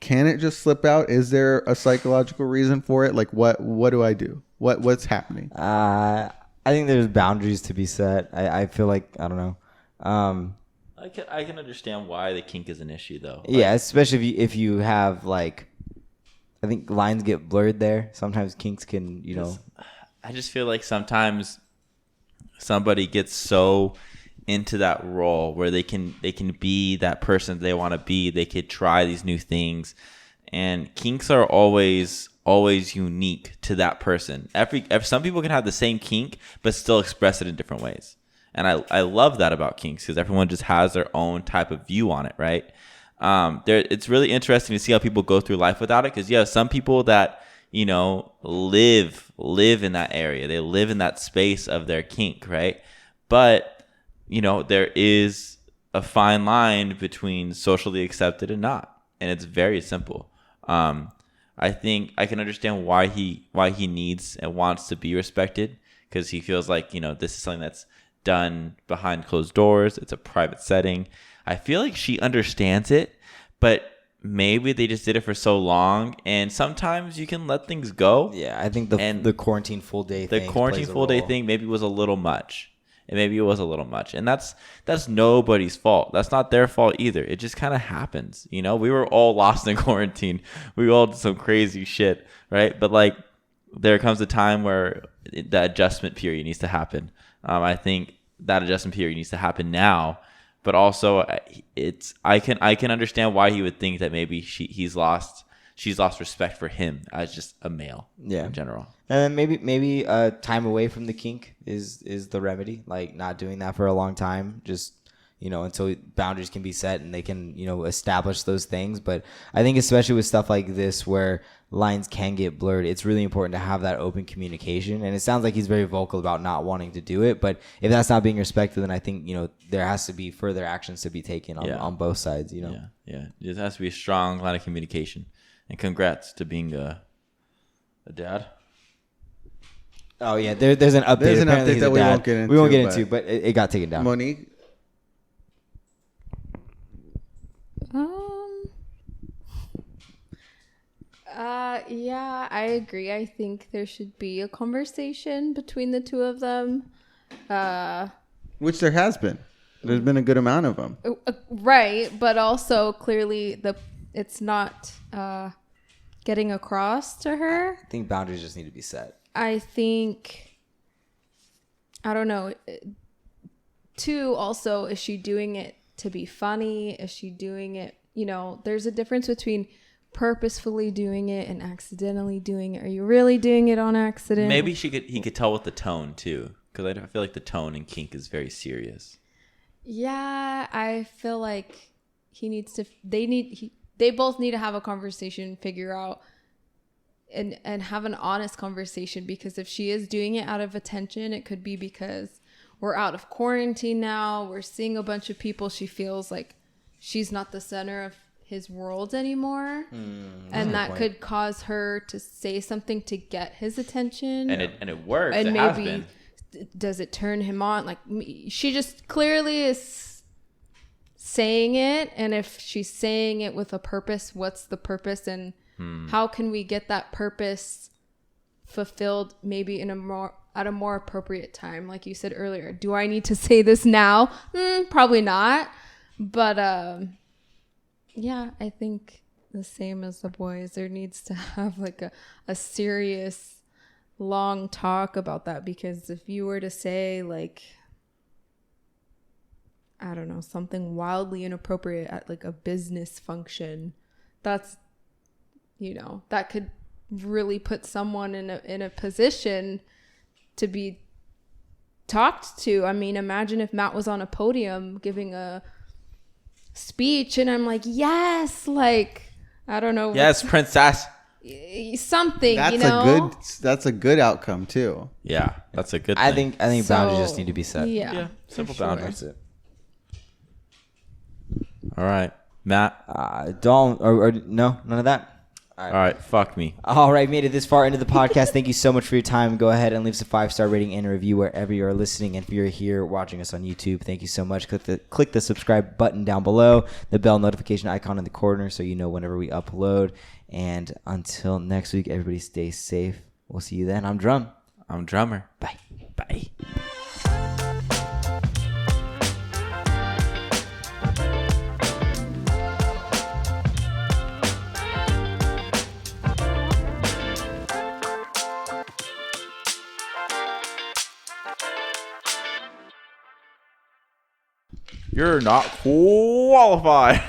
can it just slip out? Is there a psychological reason for it? Like what do I do? What's happening? I think there's boundaries to be set. I feel like, I don't know. I can understand why the kink is an issue though. Yeah, especially if you have like, I think lines get blurred there. Sometimes kinks can, I just feel like sometimes somebody gets so into that role where they can be that person they want to be. They could try these new things, and kinks are always unique to that person. Some people can have the same kink but still express it in different ways, and I love that about kinks because everyone just has their own type of view on it, right? It's really interesting to see how people go through life without it, because some people that live in that area, they live in that space of their kink, right? But there is a fine line between socially accepted and not, and it's very simple. I think I can understand why he needs and wants to be respected, because he feels like this is something that's done behind closed doors. It's a private setting. I feel like she understands it, but maybe they just did it for so long, and sometimes you can let things go. Yeah, I think the quarantine full day thing maybe was a little much. And maybe it was a little much. And that's nobody's fault. That's not their fault either. It just kind of happens. We were all lost in quarantine. We all did some crazy shit, right? But like there comes a time where the adjustment period needs to happen. I think that adjustment period needs to happen now. But also I can understand why he would think that maybe she's lost respect for him as just a male in general. And then maybe time away from the kink is the remedy. Like not doing that for a long time, just until boundaries can be set and they can establish those things. But I think especially with stuff like this where lines can get blurred, it's really important to have that open communication. And it sounds like he's very vocal about not wanting to do it. But if that's not being respected, then I think there has to be further actions to be taken on both sides. Yeah. There has to be a strong line of communication. And congrats to being a dad. Oh yeah, there's an update. There's an update that we won't get into. We won't get into, but it got taken down. Monique. Yeah, I agree. I think there should be a conversation between the two of them. Which there has been. There's been a good amount of them. Right, but also clearly it's not getting across to her. I think boundaries just need to be set. I think, I don't know. Two, also, is she doing it to be funny? Is she doing it, there's a difference between purposefully doing it and accidentally doing it. Are you really doing it on accident? Maybe he could tell with the tone too, because I feel like the tone in kink is very serious. Yeah, I feel like they both need to have a conversation, figure out and have an honest conversation, because if she is doing it out of attention, it could be because we're out of quarantine now. We're seeing a bunch of people. She feels like she's not the center of his world anymore. And that could cause her to say something to get his attention. And it works. And it maybe has been. Does it turn him on? Like she just clearly is saying it. And if she's saying it with a purpose, what's the purpose? And how can we get that purpose fulfilled maybe at a more appropriate time? Like you said earlier, do I need to say this now? Probably not. But yeah, I think the same as the boys. There needs to have like a serious long talk about that, because if you were to say like, I don't know, something wildly inappropriate at like a business function, that's, that could really put someone in a position to be talked to. I mean, imagine if Matt was on a podium giving a speech and I'm like, yes, like, I don't know. Yes, princess. Something, That's you know? that's a good outcome too. Yeah, that's a good I thing. think So, boundaries just need to be set. Yeah. Simple for sure. boundaries. All right, Matt. Don't or no, none of that. All right, fuck me. All right, made it this far into the podcast. Thank you so much for your time. Go ahead and leave us a 5-star rating and a review wherever you are listening. And if you're here watching us on YouTube, thank you so much. Click the subscribe button down below, the bell notification icon in the corner so you know whenever we upload. And until next week, everybody stay safe. We'll see you then. I'm Drumm. I'm Drummer. Bye. Bye. You're not qualified.